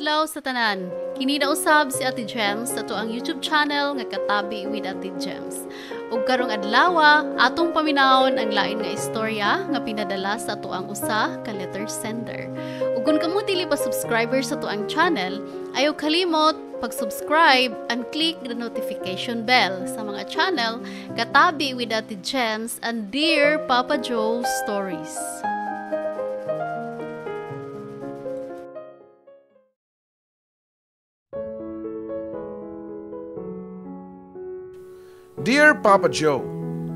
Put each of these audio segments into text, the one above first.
adlaw sa tanan. Kini na usab si Ate Gems sa ang YouTube channel nga Katabi with Ate Gems. Ug karong adlaw, atong paminawon ang lain nga istorya nga pinadala sa ang usa ka letter sender. Ug kung kamo dili pa subscriber sa ang channel, ayaw kalimot pag-subscribe and click the notification bell sa mga channel Katabi with Ate Gems and Dear Papa Joe Stories. Dear Papa Joe,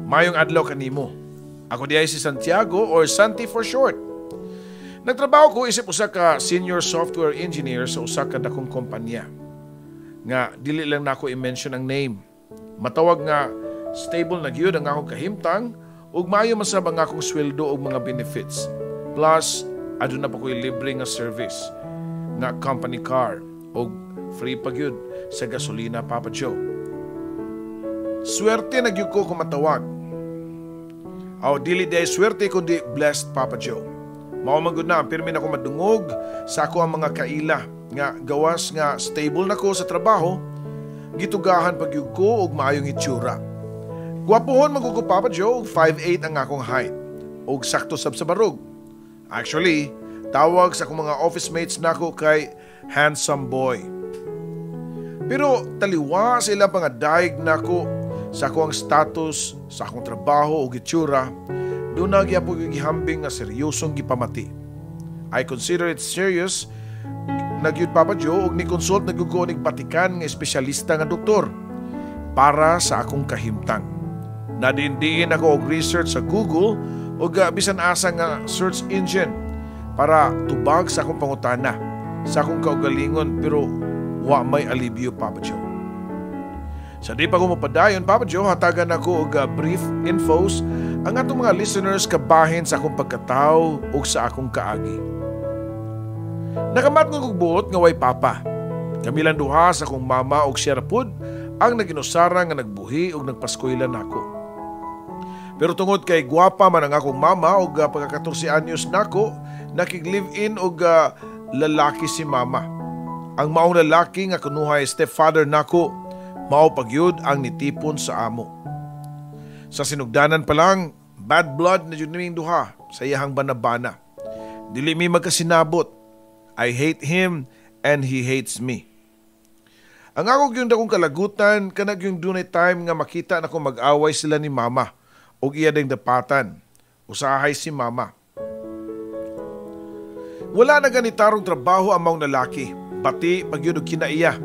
mayong adlaw kanimo. Ako diay si Santiago or Santi for short. Nagtrabaho ko isip usa ka senior software engineer sa usa ka dakong kompanya. Nga dili lang nako i-mention ang name. Matawag nga stable na gyud ang akong kahimtang ug maayo masab ang akong sweldo ug mga benefits. Plus aduna pa ko'y libre nga service nga company car ug free pa gyud sa gasolina, Papa Joe. Swerte na gyud ko kung matawag. Aw dili day swerte kundi blessed, Papa Joe. Mao man gud na pirmi na ko madungog sa ako ang mga kaila nga gawas nga stable na ko sa trabaho, gitugahan pag gyud ko og maayong itsura. Gwapohon man ko, Papa Joe, 5'8" ang akong height og sakto sab sa barog. Actually, tawag sa akong mga office mates nako kay handsome boy. Pero taliwa sa ilang pangadaig nako sa akong status, sa akong trabaho o gitsura, doon na po yung gihambing nga seryosong gipamati. I consider it serious, nagyud, Papa Joe, og ni-consult nagkukunig batikan nga espesyalista nga doktor para sa akong kahimtang. Nadindiin ako og research sa Google o bisan asa nga search engine para tubag sa akong pangutana, sa akong kaugalingon, pero wa may alibyo, Papa Joe. Sa di pa ko mapadayon, Papa Joe, hatagan ako og brief infos ang atong mga listeners kabahin sa akong pagkatao o sa akong kaagi. Nakamat ng buot nga way papa. Kami lang duha sa akong mama og siya rapod ang naginusara nga nagbuhi og nagpaskwela nako. Pero tungod kay gwapa man ang akong mama og pagka-14 anyos nako, nakig-live-in og lalaki si mama. Ang maong lalaki nga kunuhay stepfather nako, mao pagyud ang nitipon sa amo. Sa sinugdanan pa lang, bad blood na jud naming duha sa iyahang banabana. Dili mi magkasinabot. I hate him and he hates me. Ang ako yung dakong kalagutan, kanag yung dunay time nga makita na kung mag-away sila ni mama o iya ding dapatan. Usahay si mama. Wala na ganitarong trabaho ang maong lalaki, pati pagyud og kinaiya.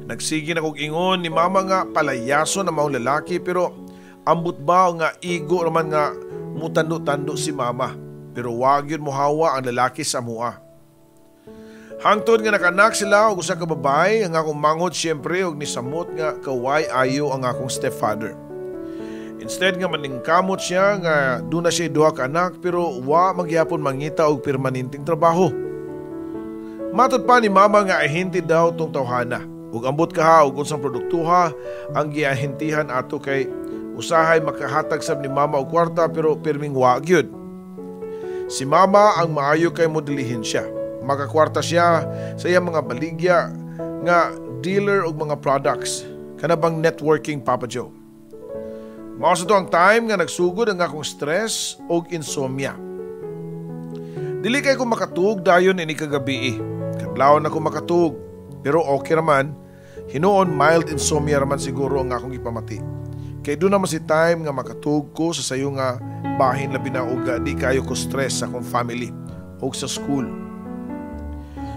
Nagsige na kong ingon ni mama nga palayaso na maong lalaki, pero ambot ba nga igo naman nga mutando-tando si mama, pero wag yun mohawa ang lalaki sa mua. Hangtod nga nakanak sila og usa ka babae, ang akong manghod siyempre og nisamot nga kaway ayo ang akong stepfather. Instead nga maningkamot siya nga doon na siya duha ka anak, pero wa magyapon mangita og permanenteng trabaho. Matod pa ni mama nga ahinti daw tong tawhana. Ug ambot kaha og unsang produktuha ang giahintihan ato kay usahay makahatag sab ni mama og kwarta, pero pirming wa gyud. Si mama ang maayo kay modelihin siya. Makakwarta siya sa iyang mga baligya nga dealer og mga products. Kana bang networking, Papa Joe. Mao sa to ang time nga nagsugod ang akong stress og insomnia. Dili kay ko makatug dayon ini kagabi. Kadlaw na ko makatug. Pero okay naman, hinuon mild insomnia raman siguro ang akong ipamati. Kay doon naman si time nga makatug ko sa sayo nga bahin labi na og di kayo ko stress sa akong family o sa school.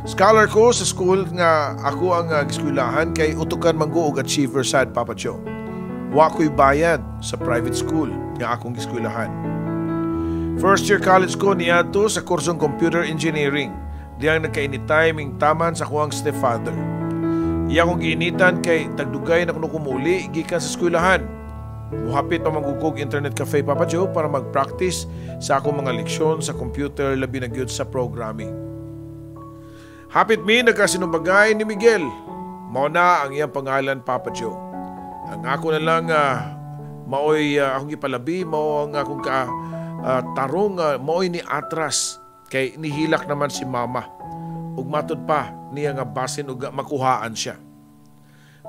Scholar ko sa school nga ako ang giskwelahan kay utukan manggo og achiever sad, Papa Joe. Wa ko'y bayad sa private school nga akong giskwelahan. First year college ko niadto sa kursong computer engineering. Diyang nagkainitiming taman sa kuwang stepfather. Iya kong giinitan kay tagdugay na kuno kumuli gikan sa eskwelahan. Muhapit pa manggugog internet cafe, Papa Joe, para mag-practice sa akong mga leksyon sa computer labi na gyud sa programming. Hapit mi nagkasinumbagay ni Miguel. Mao na ang iyang pangalan, Papa Joe. Ang ako na lang maoy akong ipalabi, mao ang akong tarong maoy ni atras. Kay nihilak naman si mama. ug matod pa niya nga basin ug makuhaan siya.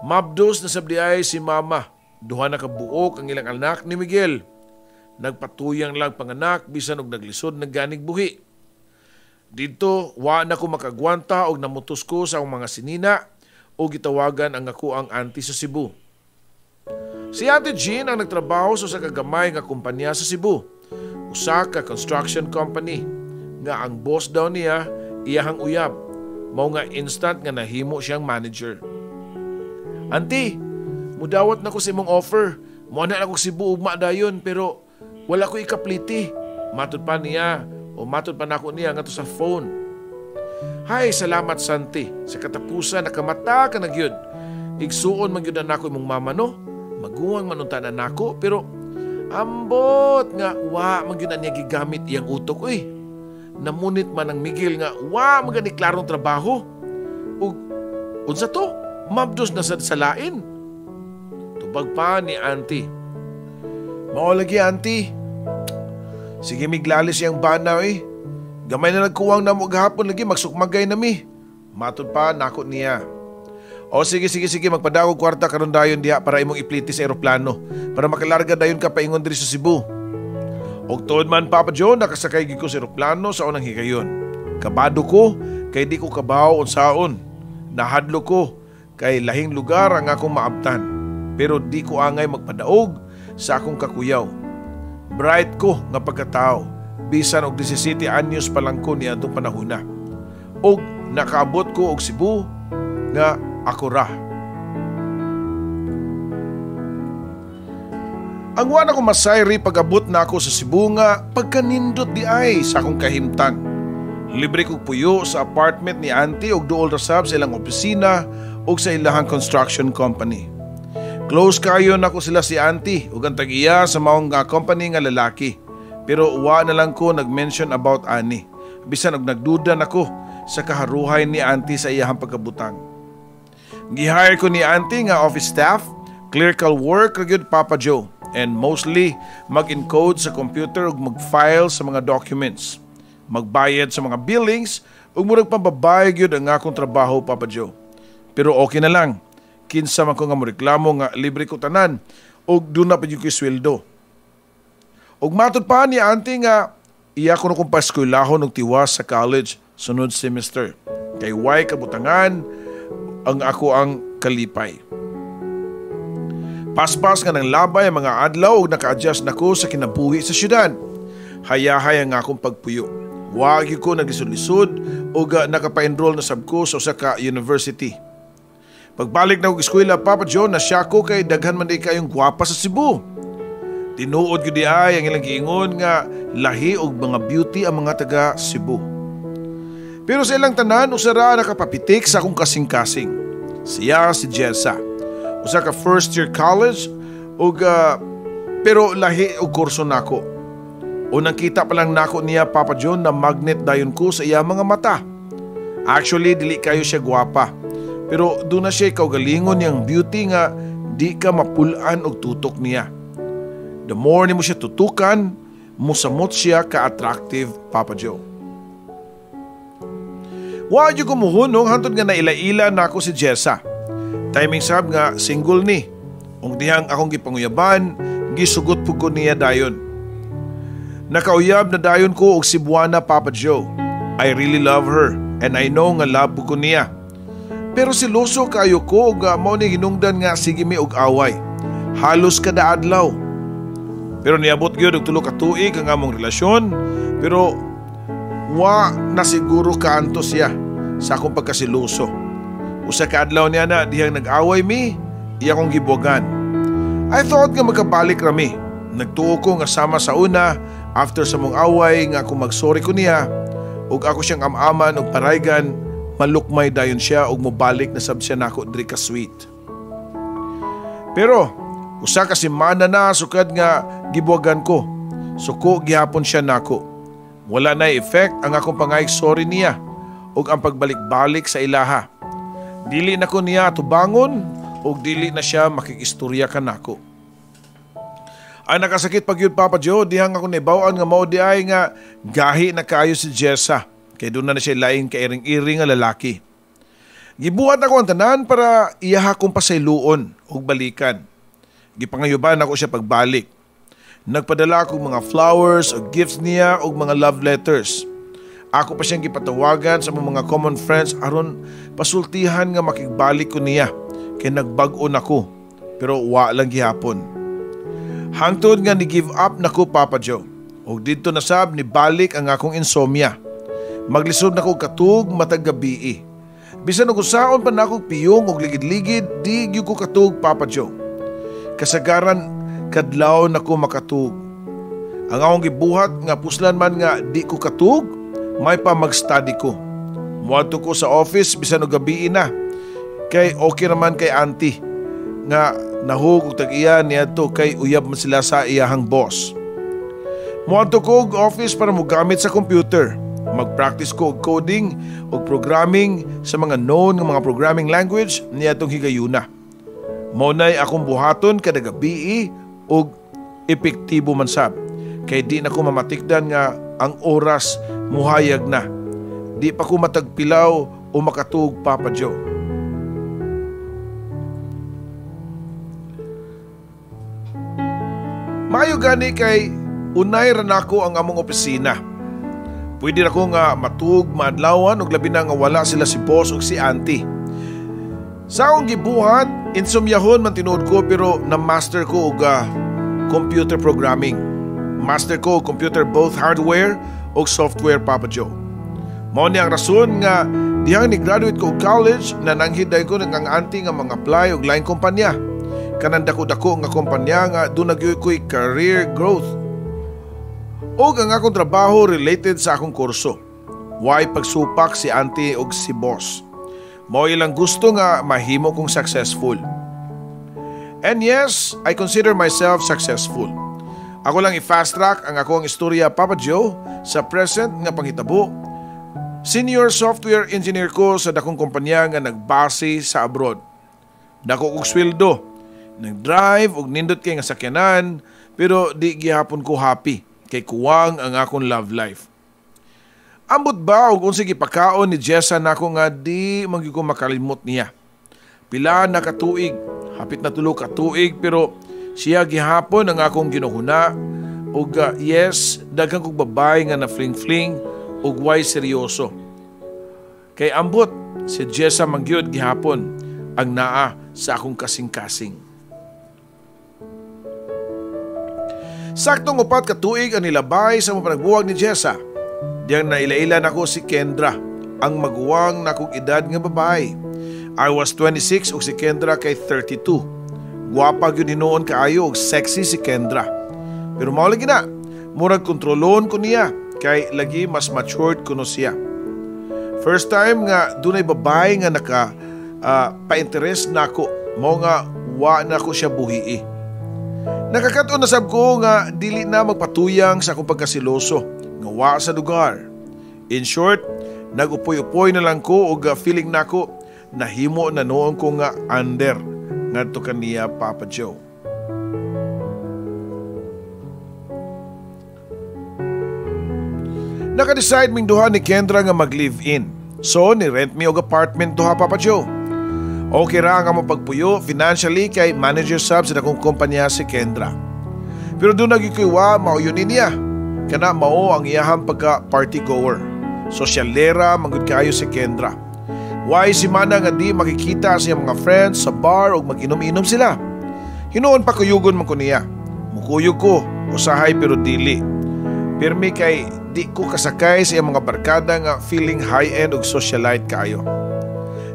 Mabdos na sabdi ay si mama, duha na kabuok ang ilang anak ni Miguel. Nagpatuyang lang panganak bisan og naglisod nagganig buhi. Dito wa na ko makagwanta og namutos ko sa akong mga sinina o gitawagan ang ako ang auntie sa Cebu. Si Ate Jean ang nagtrabaho sa kagamay nga kumpanya sa Cebu, usa ka construction company nga ang boss daw niya iyahang uyab, mao nga instant nga nahimo siyang manager. Auntie, mudawat na ko sa imong offer. Mo na ako Cebu ugma dayon pero wala ko ikapliti. Matod pa niya o matod pa nako niya nga to sa phone. Hay, salamat Santi. Sa katapusan nakamata ka na gyud. Igsuon man gyud nako imong mama no. Maguwang manuntanan nako pero ambot nga wa man gyud niya gigamit iyang utok oy. Namunit man ang Miguel nga wa man gani klarong trabaho. Ug unsa to? Mabdos na sa lain. Tubag pa ni auntie. Mao lagi auntie. Sige miglalis yang bana eh. Gamay na nagkuwang na mo gahapon lagi magsukmagay na mi. Matod pa nako niya. O sige magpadako kwarta karon dayon diha para imong ipliti sa eroplano para makalarga dayon ka paingon diri sa Cebu. Og tuod man Papa Joe nakasakay gid ko sa eroplano sa unang higayon. Kabado ko kay di ko kabaw unsaon. Nahadlo ko kay lahing lugar ang akong maabtan. Pero di ko angay magpadaog sa akong kakuyaw. Bright ko nga pagkatao, bisan og 17 anyos pa lang ko niya itong panahuna. Og nakaabot ko og Cebu nga ako ra. Ang wala ko masayri pag-abot na ako sa Cebu nga pagkanindot di ay sa akong kahimtang. Libre kong puyo sa apartment ni auntie og duol ra sab sa ilang opisina ug sa ilahang construction company. Close kayo na ko sila si auntie ug ang tag-iya sa maong company nga lalaki. Pero wa na lang ko nag-mention about ani. Bisan og nagduda nako sa kaharuhay ni auntie sa iyahang pagkabutang. Gihire ko ni auntie nga office staff, clerical work ra gyud Papa Joe, and mostly mag-encode sa computer ug mag-file sa mga documents, magbayad sa mga billings ug murag pambabayad gyud ang akong trabaho Papa Joe. Pero okay na lang. Kinsa man ko nga moreklamo nga libre ko tanan og doon na pa yung sweldo. Og matod pa ni auntie nga iya ko na kong paskwelahon og tiwas sa college sunod semester. Kay way kabutangan ang ako ang kalipay. Paspas nga ng labay ang mga adlaw og naka-adjust na ko sa kinabuhi sa syudad. Hayahay ang akong pagpuyo. Wagi ko naglisod-lisod og nakapa-enroll na sab ko sa usa ka university. Pagbalik na og eskwela Papa Joe na siya ko kay daghan man di kayong gwapa sa Cebu. Tinuod gyud di ay ang ilang giingon nga lahi og mga beauty ang mga taga Cebu. Pero sa ilang tanan usara nakapapitik sa akong kasing-kasing. Siya si Jessa. Usa ka first year college ug pero lahi og kurso nako. Unang kita pa lang nako niya Papa Joe na magnet dayon ko sa iya mga mata. Actually dili kayo siya gwapa. Pero doon na siya kaugalingon niyang beauty nga di ka mapulaan og tutok niya. The more ni mo siya tutukan, musamot siya ka-attractive, Papa Joe. Wa yung kumuhunong hantod nga naila-ila na ako si Jessa. Timing sab nga single ni. Ung dihang akong gipanguyaban, gisugot po ko niya dayon. Nakauyab na dayon ko og Cebuana, Papa Joe. I really love her and I know nga love po ko niya. Pero siloso kayo ko ug mao ni hinungdan nga sige mi og away. Halos kada adlaw. Pero niabot gyud og 3 ka tuig ang among relasyon, pero wa na siguro kaanto siya sa akong pagkasiloso. Usa ka adlaw niya na dihang nag-away mi, iya kong gibuwagan. I thought nga magkabalik rami. Nagtuo ko nga sama sa una after sa mong away nga kung magsorry ko niya ug ako siyang amaman og paraygan. Malukmay dayon siya og mobalik na sab siya nako diri ka sweet. Pero usa ka semana na sukad nga gibuwagan ko. Suko gihapon siya nako. Wala na effect ang akong pangayig sorry niya ug ang pagbalik-balik sa ilaha. Dili na ko niya tubangon ug dili na siya makikistorya kanako. Ang nakasakit pag yun Papa Joe, dihang ako naibawan nga mao di ay nga gahi na kaayo si Jessa. Kay doon na siya laing kairing-iring nga lalaki. Gibuhat ako ang tanan para iyaha kong pasayloon o balikan. Gipangayuban ako siya pagbalik. Nagpadala akong mga flowers o gifts niya o mga love letters. Ako pa siyang gipatawagan sa mga common friends aron pasultihan nga makigbalik ko niya. Kay nagbag-on ako pero wa lang gihapon. Hangtod nga ni give up nako Papa Joe. O dito nasab ni balik ang akong insomnia. Maglisod nako katug matag gabi. Bisan og usaon pa nako piyong og ligid-ligid, di gyud ko katug Papa Joe. Kasagaran kadlaw nako makatug. Ang akong gibuhat nga puslan man nga di ko katug, may pa mag-study ko. Muadto ko sa office bisan og gabi na. Kay okay naman kay auntie nga nahug og tag-iya niadto kay uyab man sila sa iyahang boss. Muadto ko og office para mo gamit sa computer. Mag-practice ko og coding og programming sa mga known nga mga programming language niadtong higayuna. Mao nay akong buhaton kada gabi og epektibo man sab. Kay di na ko mamatikdan nga ang oras muhayag na. Di pa ko matagpilaw o makatug Papa Joe. Maayo gani kay unay ra nako ang among opisina. Pwede na ko nga matug, maadlawan ug labi na nga wala sila si boss ug si auntie. Sa akong gibuhat, insomyahon man tinuod ko pero na-master ko og computer programming. Master ko og computer both hardware ug software Papa Joe. Mao ni ang rason nga dihang ni-graduate ko og college na nanghiday ko ng auntie nga mga apply og laing kumpanya. Kanang dako-dako nga kumpanya nga doon nagyoy ko'y career growth. O ang akong trabaho related sa akong kurso. Why pagsupak si auntie og si boss. Mao ilang gusto nga mahimo kong successful. And yes, I consider myself successful. Ako lang i-fast track ang akong istorya Papa Joe sa present nga panghitabo. Senior software engineer ko sa dakong kumpanya nga nagbase sa abroad. Dako og sweldo. Nag-drive og nindot kay nga sakyanan pero di gihapon ko happy. Kay kuwang ang akong love life. Ambot ba og unsay gipakaon ni Jessa nako nga di magi ko makalimot niya. Pila na katuig, hapit na 3 katuig pero siya gihapon ang akong ginuhuna og yes, daghang kog babay nga na fling-fling og way seryoso. Kay ambot si Jessa mangyud gihapon ang naa sa akong kasing-kasing. Saktong 4 katuig ang nilabay sa mga panagbuwag ni Jessa. Diyang naila-ila nako si Kendra, ang maguwang nakong edad nga babae. I was 26 ug si Kendra kay 32. Guwapa gyud hinuon kaayo ug sexy si Kendra. Pero mao lagi na, murag kontrolon ko niya kay lagi mas matured kuno siya. First time nga dunay babae nga naka pa-interest nako, mao nga wa nako siya buhii. Nakakaton na sab ko nga dili na magpatuyang sa akong pagkasiloso nga wa sa lugar. In short, nagupoy-upoy na lang ko og feeling nako nahimo na noon ko nga under ngadto kaniya Papa Joe. Naka-decide ming duha ni Kendra nga mag-live-in. So ni-rent mi og apartment duha Papa Joe. Okay ra nga mo pagpuyo financially kay manager sub sa dakong kumpanya si Kendra. Pero doon nagikuwa mauyon niya. Kana mao ang iyahang pagka party goer. Sosyalera manggod kayo si Kendra. Why si mana nga di makikita sa mga friends sa bar o mag-inom-inom sila. Hinuon pa kuyugon man ko niya. Mukuyog ko usahay pero dili. Pirmi kay di ko kasakay sa mga barkada nga feeling high-end og socialite kayo.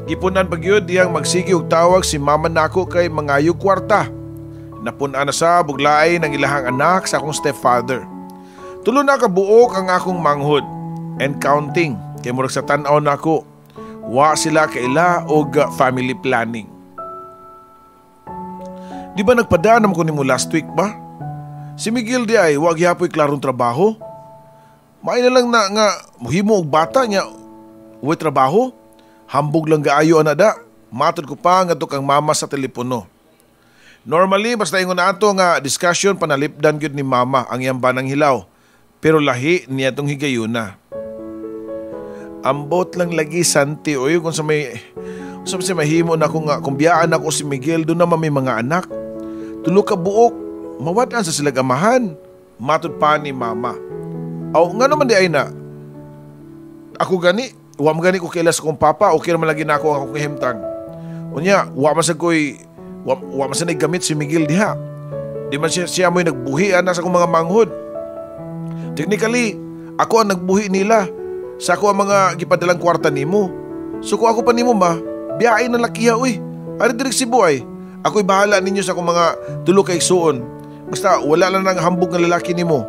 Gipunan pagyud diyang magsigi og tawag si mama nako kay mangayog kwarta. Napun-an na sa buglaay ng ilahang anak sa akong stepfather. Tulo na kabuok ang akong manghod and counting kay murag sa tan-aw nako. Wa sila kaila og family planning. Di ba nagpadaan ko nimo last week ba? Si Miguel di ay wag yapoy klarong trabaho. May na lang na nga muhimo og bata niya uwi trabaho. Hambog lang gaayo anada. Matod ko pa nga to kang mama sa telepono. Normally basta ingon na ato nga discussion panalipdan gyud ni mama ang iyang banang hilaw. Pero lahi niya tong higayuna. Ambot lang lagi Santi oy kung sa mahimo na ko nga kung biyaan ako si Miguel doon naman may mga anak. Tulo ka buok, mawad-an sa silag amahan. Matud pa ni mama. Aw nga naman di ay na. Ako gani, wa man gani ko kailas kong papa, okay naman lagi na ako ang akong kahimtang. Unya, wa man sa gamit si Miguel diha. Di man siya mo'y nagbuhi na sa akong mga manghod. Technically, ako ang nagbuhi nila sa ako ang mga gipadalang kwarta nimo. So kung ako pa nimo ma, biyain na lakiha uy. Ari direk si buhay. Ako'y bahala ninyo sa akong mga tulo kay suon. Basta wala lang ng hambog ng lalaki nimo.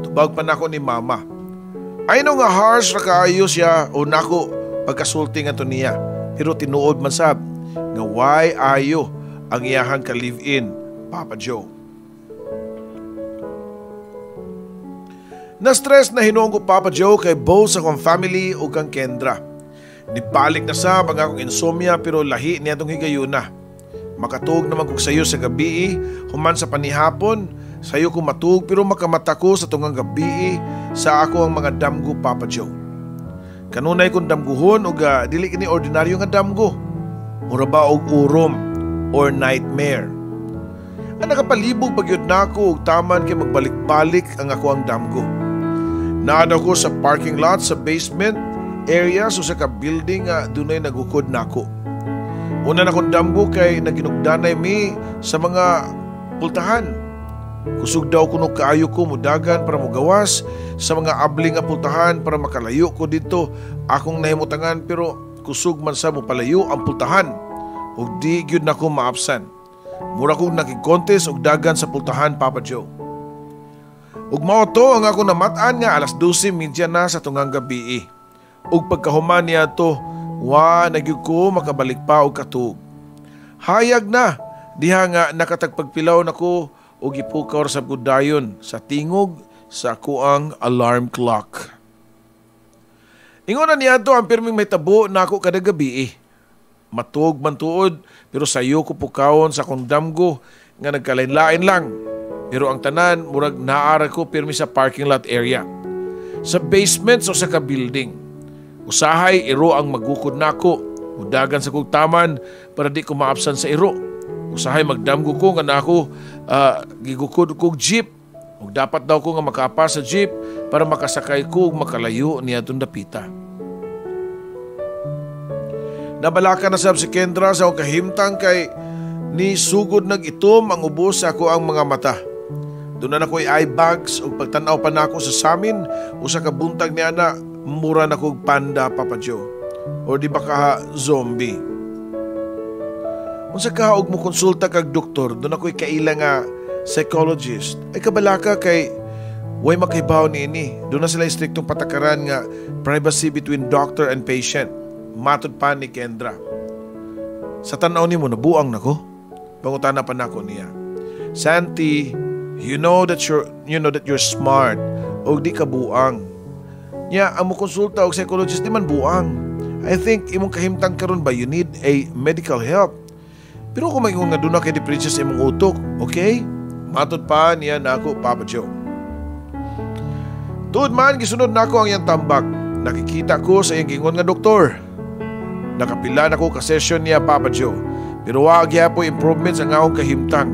Tubag pa na ako ni mama. I know nga harsh na kaayo siya o nako pagkasulti nga to niya. Pero tinuod man sab nga why ayo ang iyahang ka-live-in, Papa Joe. Na-stress na hinuong ko Papa Joe kay both sa kong family o kang Kendra. Nibalik na sa mga akong insomnia pero lahi niya itong higayuna. Makatug naman kong sayo sa gabi, human sa panihapon, sayo ko matug pero makamata ko sa tungang gabi sa ako ang mga damgo Papa Joe. Kanunay kong damguhon o dili kini ordinaryo nga damgo. Mura ba og urom or nightmare. Ang nakapalibog pagyod na ako og taman kay magbalik-balik ang ako ang damgo. Naadaw ko sa parking lot sa basement area so sa ka-building dunay nagukod na ako. Una na kong damgo kay naginugdanay mi sa mga pultahan. Kusog daw kuno kaayo ko mudagan para mugawas sa mga abling nga pultahan para makalayo ko dito akong nahimutangan pero kusog man sa mo palayo ang pultahan ug di gyud nako maapsan. Mura kong nakig-contest og dagan sa pultahan Papa Joe. Ug mao to ang ako namat-an nga alas 12:30 na sa tungang gabi. Ug pagkahuman niya to, nagyud ko makabalik pa og katug. Hayag na diha nga nakatagpagpilaw nako og ipukaw sa gudayon sa tingog sa kuang alarm clock. Ingon na niya to ang pirming may tabo na ako kada gabi. Matuog man tuod pero sayo ko pukawon sa akong damgo nga nagkalain-lain lang. Pero ang tanan murag naara ko pirmi sa parking lot area. Sa basement o sa ka-building. Usahay iro ang magukod nako. Mudagan sa kong taman para di ko maapsan sa iro. Usahay magdamgo ko nga nako gigukod kog jeep. Ug dapat daw ko nga makapa sa jeep para makasakay ko ug makalayo niya itong dapita. Nabalaka na sab si Kendra sa akong kahimtang kay ni sugod nag-itom ang ubos sa ako ang mga mata. Doon na ako'y eye bags o pagtanaw pa na ako sa samin o sa kabuntag niya na mura na kong panda Papa Joe. O di ba ka zombie? Kung sa kaog mo konsulta kag doktor, doon ako'y kaila nga psychologist. Ay kabalaka kay way makibaw ni ini. Doon na sila striktong patakaran nga privacy between doctor and patient. Matod pa ni Kendra. Sa tanaw ni mo, nabuang na ko. Pangutana pa na ko niya. Santi, you know that you're smart o di ka buang. Nya, ang mo konsulta og psychologist di man buang. I think imong kahimtang karon ba you need a medical help. Pero kung maingon nga doon na kay depression sa imong utok, okay? Matod pa niya na ako, Papa Joe. Tuod man, gisunod na ako ang iyang tambak. Nakikita ko sa iyang gingon nga doktor. Nakapila na ko ka-session niya, Papa Joe. Pero wag po improvements ang akong kahimtang.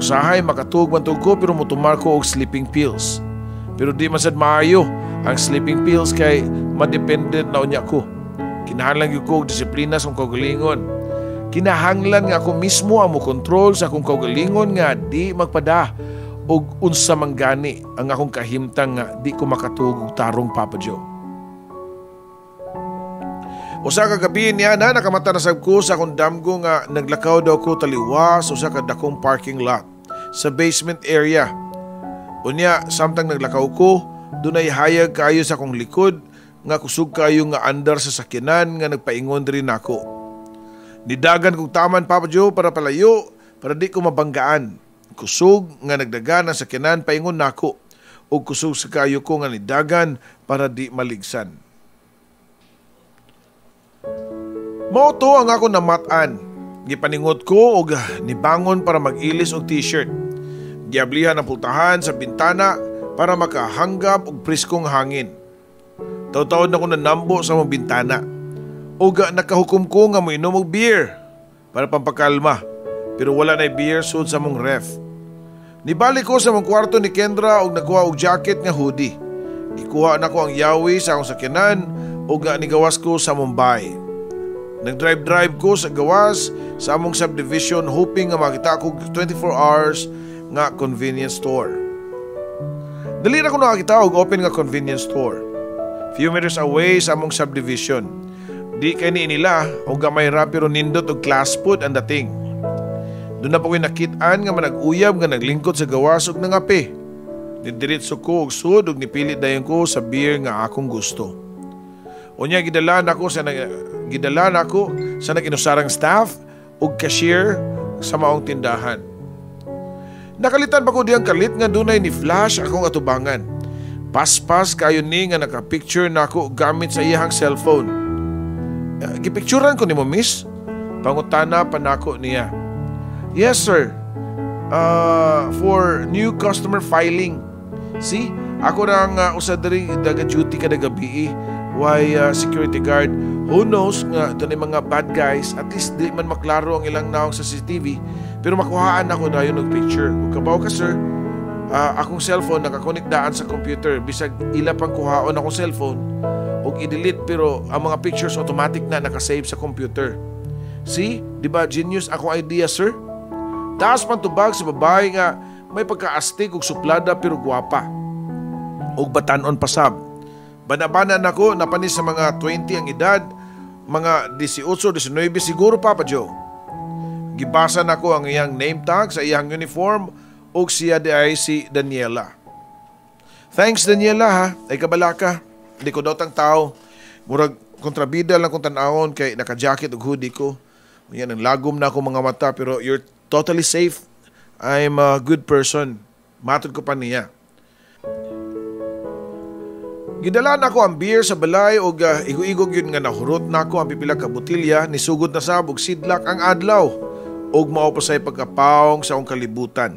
Usahay makatug man ko pero mutumar ko og sleeping pills. Pero di man sad maayo ang sleeping pills kay madependent na unya ko. Kinahanglan gyud ko og disiplina sa akong kaugalingon. Kinahanglan nga ako mismo ang mo control sa akong kaugalingon nga di magpada og unsa man gani ang akong kahimtang nga di ko makatug og tarong, Papa Joe. Usa ka gabi niya na nakamata na sab ko sa akong damgo nga naglakaw daw ko taliwas usa ka dakong parking lot sa basement area. Unya samtang naglakaw ko, dunay hayag kayo sa akong likod nga kusog kayo nga andar sa sakyanan nga nagpaingon rin ako. Nidagan kong taman, Papa Joe, para palayo para di ko mabanggaan. Kusog nga nagdagan ang sakyanan paingon nako ug kusog sa kayo ko nga nidagan para di maligsan. Mao to ang ako namatan. Gipaningot ko og nibangon para mag-ilis og t-shirt. Giablihan ang pultahan sa bintana para makahanggap og priskong hangin. Taw-taon ako nanambo sa mong bintana. Uga nakahukom ko nga mo inom og beer para pampakalma. Pero wala na beer sud sa mong ref. Nibalik ko sa mong kwarto ni Kendra og nakuha og jacket nga hoodie. Ikuha na ko ang yawi sa akong sakyanan og nigawas ko sa Mumbai. Nag-drive ko sa gawas sa among subdivision hoping nga makita ko 24 hours nga convenience store. Dali na ko nakakita og open nga convenience store. Few meters away sa among subdivision. Di kay ni nila og gamay ra pero nindot og class food ang dating. Doon na po ko'y nakit-an nga manag-uyab nga naglingkod sa gawas og nangape. Nidiritso ko og sud og nipilit dayon ko sa beer nga akong gusto. Unya gidala nako sa naginusarang staff ug cashier sa maong tindahan. Nakalitan pa ko diyang kalit nga dunay ni flash akong atubangan. Paspas kayo ni nga nakapicture nako gamit sa iyang cellphone. Gipicturean ko nimo miss? Pangutana pa nako niya. Yes sir. For new customer filing. See, ako nang usa diri daga duty kada gabi. Why security guard? Who knows nga doon ay mga bad guys. At least di man maklaro ang ilang naong sa CCTV. Pero makuhaan ako dayon og picture. Ug kabaw ka sir, akong cellphone nakakonektdaan sa computer. Bisag ila pang kuhaon akong cellphone og i-delete pero ang mga pictures automatic na nakasave sa computer. See, di ba genius akong idea sir? Taas man tubag sa babae nga may pagkaastig ug suplada pero guwapa. Og batanon pasab. Banabanan ako napanis sa mga 20 ang edad, mga 18, 19 siguro Papa Joe. Gibasa nako ang iyang name tag sa iyang uniform ug siya di ay si Daniela. Thanks Daniela ha, ay kabala ka. Hindi ko daw tang tao. Murag kontrabida lang kung tanawon kay naka-jacket ug hoodie ko. Yan ang lagom na ako mga mata pero you're totally safe. I'm a good person. Matod ko pa niya. Gidala na ko ang beer sa balay o igog-igog yun nga nahurot na ko ang pipila ka botilya ni sugod na sabog sidlak ang adlaw og mao pa say pagkapaong sa akong kalibutan.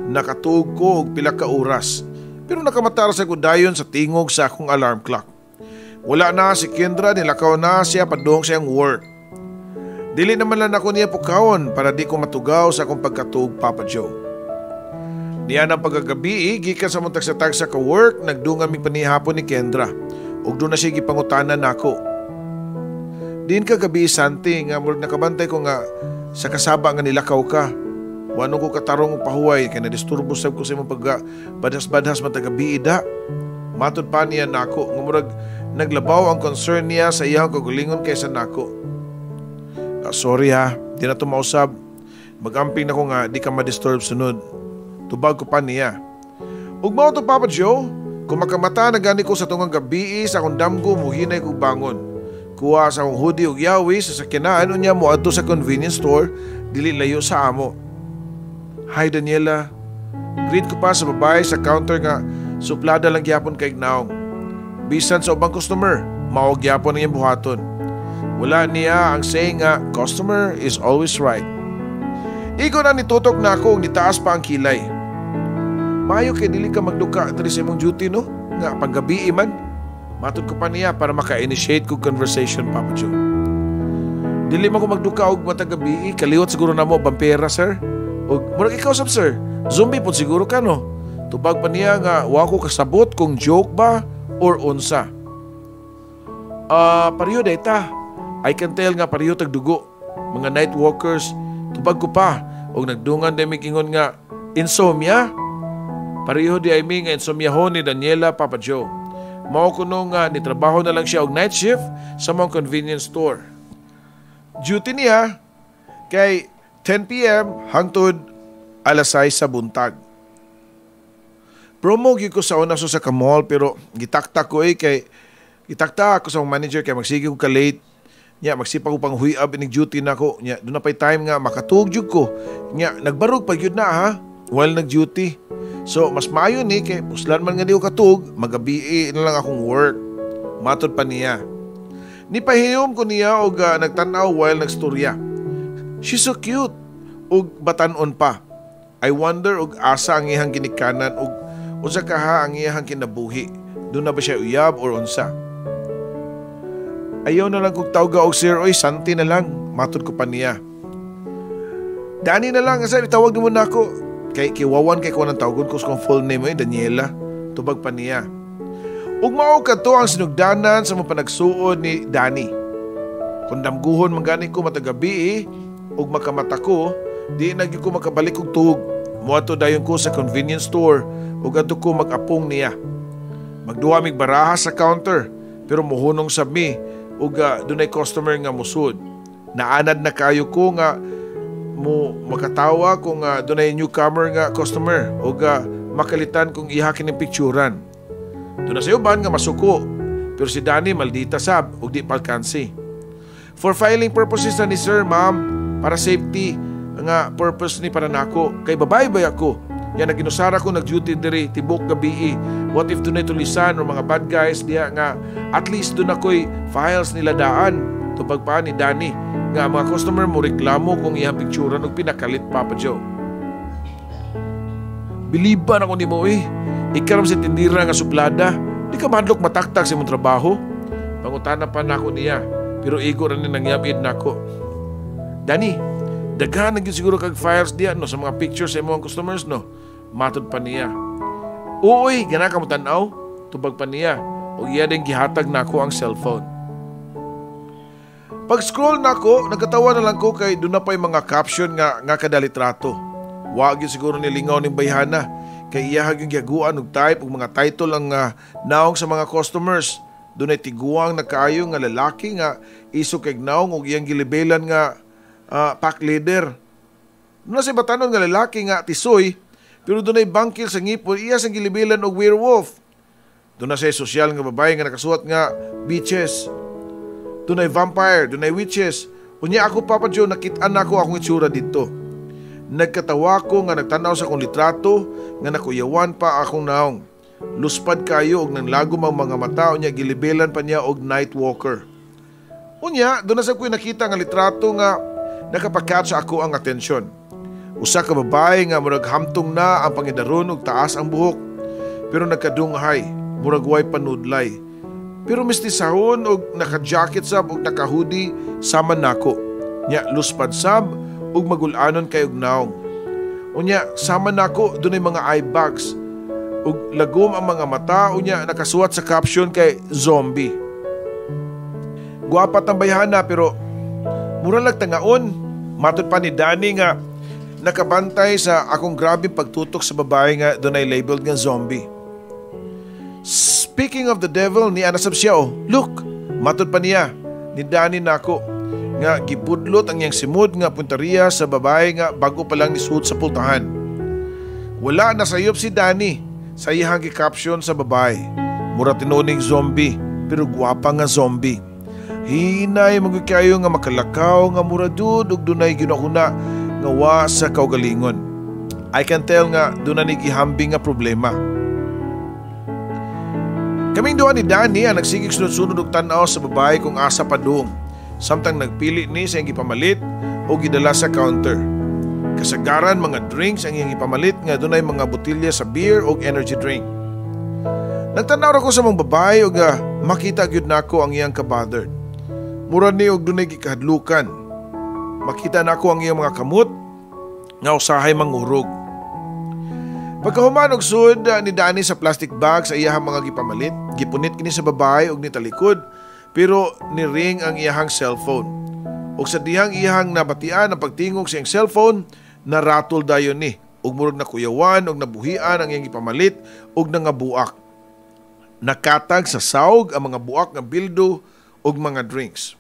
Nakatuog ko og pila ka oras pero nakamatar sa kudayon sa tingog sa akong alarm clock. Wala na si Kendra, nilakaw na siya padung sa iyang work. Dili naman lang ako niya pukawon para di ko matugaw sa akong pagkatuog Papa Joe. Niya ng pagkagabi, gikan sa muntag sa tagsa ka work, nagdungan mi panihapon ni Kendra. Ug doon na siya gipangutanan nako. Din kagabi Santi nga murag nakabantay ko nga sa kasaba nga nilakaw ka. Wano ko katarong og pahuway kay nadisturbo sab ko sa imong badhas-badhas matagabi ida. Matud pa niya nako nga murag naglabaw ang concern niya sa iyang kagulingon kaysa nako. Sorry ha, di na to mausab. Magamping na ko nga di ka ma-disturb sunod. Tubag ko pa niya. Ug mao to Papa Joe, kung makamata na gani ko sa tungang gabi sa akong damgo muhinay kog bangon. Kuha sa akong hoodie ug yawi sa sakyanan unya mo adto sa convenience store dili layo sa amo. Hi Daniela. Greet ko pa sa babae sa counter nga suplada lang gyapon kay naong. Bisan sa ubang customer, mao gyapon ang iyang buhaton. Wala niya ang saying nga customer is always right. Igo na nitutok na ako ug nitaas pa ang kilay. Mayo kay dili ka magduka diri sa imong duty no? Nga paggabi man. Matud ko pa niya para maka-initiate kog conversation Papa Joe. Dili man ko magduka og matag gabi, kaliwat siguro namo vampira sir. Ug murag ikaw sab sir. Zombie pud siguro ka no. Tubag pa niya nga wa ko kasabot kung joke ba or unsa. Pareho data. I can tell nga pareho tag dugo. Mga night walkers, tubag ko pa og nagdungan day migingon nga insomnia. Pareho di ay mi nga insomniahon ni Daniela Papa Joe. Mao kuno nga nitrabaho na lang siya og night shift sa mga convenience store. Duty niya kay 10 PM hangtod alas 6 sa buntag. Promo gyud ko sa una sa mall pero gitaktak ko kay gitaktak ako sa manager kay magsige ko ka late. Nya magsipa ko pang huyab inig duty nako. Nya do na pay time nga makatug jud ko. Nya nagbarog pa gyud na ha while nag-duty. So mas maayo ni kay puslan man nga di ko katug, magabi na lang akong work. Matod pa niya. Nipahiyom ko niya og nagtanaw while nagstorya. She's so cute. Og batanon pa. I wonder og asa ang iyang ginikanan og unsa kaha ang iyang kinabuhi. Doon na ba siya uyab or unsa? Ayaw na lang kong tawga og sir, oy Santi na lang, matod ko pa niya. Dani na lang, sabi tawag mo na ako. Kay kiwawan kay ko nang tawagon ko sa full name mo, Daniela, tubag pa niya. Ug mao kadto ang sinugdanan sa mga panagsuod ni Dani. Kung damguhon man gani ko matagabi ug makamata ko, di na gyud ko makabalik og tuhog. Muadto dayon ko sa convenience store ug adto ko mag-apong niya. Magduwa mig baraha sa counter pero muhunong sab mi ug dunay customer nga musud. Naanad na kayo ko nga mo makatawa kung dunay newcomer nga customer ug makalitan kung ihakin ng picturan. Doon na sa uban nga masuko pero si Danny maldita sab ug di palkansi. For filing purposes na ni sir, ma'am, para safety nga purpose ni para nako kay babae ba ako. Yan naginusara ko nag-duty diri tibok gabi. What if dunay tulisan o mga bad guys diya nga at least doon ako'y files nila daan. Tupag pa ni Danny nga mga customer mo reklamo kung iyang picturan og pinakalit Papa Joe. Biliban ako ni mo ikaram sa tindira nga suplada, di ka madlok mataktak sa imong trabaho. Pangutana pa nako niya, pero igo ra ni nangyabid nako. Danny, daghan na gyud siguro kag files diya no sa mga pictures sa imong customers no. Matod pa niya. Uy, gana ka mo tan-aw? Tubag pa niya. O iya din gihatag nako ang cellphone. Pag-scroll nako, nagkatawa na lang ko kay doon na pa'y mga caption nga kadalitrato. Wag yun siguro nilingaw ng bayhana. Kay iyahag yung giaguan og type ug mga title ang naong sa mga customers. Doon ay tiguang nagkaayo nga lalaki nga iso kay naong og iyang gilibelan nga pack leader. Doon na si batanon nga lalaki nga tisoy pero doon ay bangkil sa ngipon iya sang gilibelan og werewolf. Doon na siya sosyal nga babae nga nakasuot nga beaches. Doon ay vampire, doon ay witches. Unya ako Papa Joe nakit-an ako akong itsura dito. Nagkatawa ko nga nagtanaw sa akong litrato nga nakuyawan pa akong naong. Luspad kayo og nang lagom ang mga mata unya gilibelan pa niya og night walker. Unya doon na sa ko'y nakita nga litrato nga nakapag-catch ako ang atensyon. Usa ka babae nga murag hamtong na ang pangidaron og taas ang buhok. Pero nagkadunghay, murag way panudlay. Pero mistisahon og naka-jacket sab og naka-hoodie sama nako. Nya luspad sab og magulanon kay og naong. Unya sama nako dunay mga eye bags ug lagom ang mga mata unya nakasuwat sa caption kay zombie. Guwapat ang bayhana pero mura lang tangaon. Matod pa ni Danny nga nakabantay sa akong grabing pagtutok sa babae nga dunay labeled nga zombie. Speaking of the devil, ni anasab siya look, matod pa niya ni Danny nako nga gibudlot ang iyang simud nga punteriya sa babae nga bago pa lang nisuot sa pultahan. Wala na sayop si Danny sa iyang gi-caption sa babae. Mura tinuning zombie pero guwapa nga zombie. Hinay magud kayo nga makalakaw nga mura dud ug dunay ginahuna nga wa sa kaugalingon. I can tell nga doon na ni gihambing nga problema. Kaming duha ni Danny ang nagsigig sunod-sunod og tan-aw sa babae kung asa padung. Samtang nagpili ni sa iyang ipamalit o gidala sa counter. Kasagaran mga drinks ang iyang ipamalit nga dunay mga botilya sa beer o energy drink. Nagtanaw ako sa mga babae og makita gyud nako ang iyang kabothered. Mura ni og dunay gikahadlukan. Makita nako ang iyang mga kamot nga usahay mangurog. Pagkahuman og sud ni Danny sa plastic bag sa iyahang mga gipamalit, gipunit kini sa babae og nitalikod pero niring ang iyahang cellphone. Og sa dihang iyahang nabatian ang pagtingog sa iyang cellphone, naratol dayon ni og murag nakuyawan og nabuhian ang iyang gipamalit og nangabuak. Nakatag sa sawg ang mga buak nga bildo og mga drinks.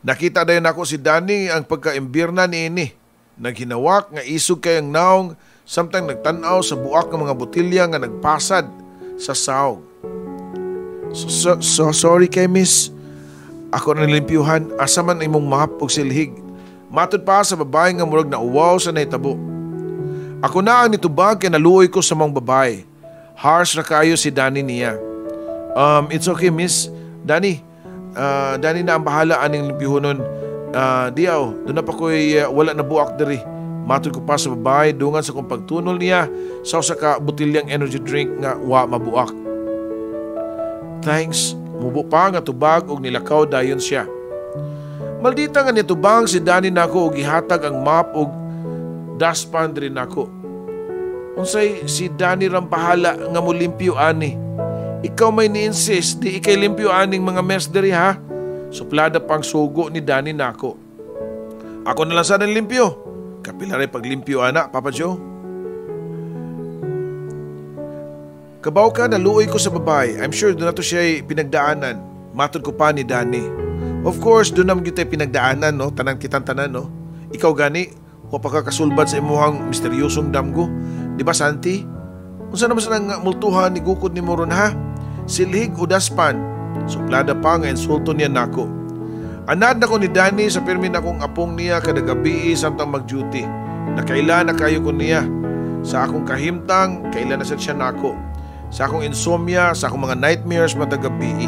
Nakita dayon nako si Danny ang pagkaimbirna niini. Naghinawak nga isog kay ang naong samtang nagtanaw sa buak ng mga botilya nga nagpasad sa sawg. So sorry kay miss. Ako na nilimpyuhan, asa man imong map og silhig. Matod pa sa babae nga murag na uwaw sa nahitabo. Ako na ang nitubag kay naluoy ko sa mga babae. Harsh na kayo si Danny niya. It's okay miss. Danny na ang bahala aning limpyuhonon. Diyaw, doon na pa ko'y wala na buak diri. Matod ko pa sa babae dungan sa kong pagtunol niya sa usa ka botilyang energy drink nga wa mabuak. Thanks, mubo pa nga tubag og nilakaw dayon siya. Maldita nga nitubang si Danny nako og gihatag ang mop og dustpan diri nako. Unsay si Danny ram bahala nga molimpyo ani. Ikaw may ni-insist di ikay limpyo aning mga mess diri ha. Suplada pang sugo ni Danny nako. Ako na lang sana limpyo. Kapila rin paglimpyo ana, Papa Joe. Kabaw ka, naluoy ko sa babae. I'm sure doon na to siya pinagdaanan. Matod ko pa ni Danny. Of course, doon naman kita pinagdaanan, no? Tanan kitang tanan, no? Ikaw gani, o pagkakasulbad sa imuhang misteryosong damgo. Di ba, Santi? Unsa naman sa nang multuhan ni gukod ni Moron, ha? Silhig o daspan. Suplada pa nga insulto niya nako. Anad na ko ni Danny sa pirmin akong apong niya kada gabi samtang mag-duty. Nakaila na kayo ko niya. Sa akong kahimtang, kaila na siya nako. Sa akong insomnia, sa akong mga nightmares matag gabi.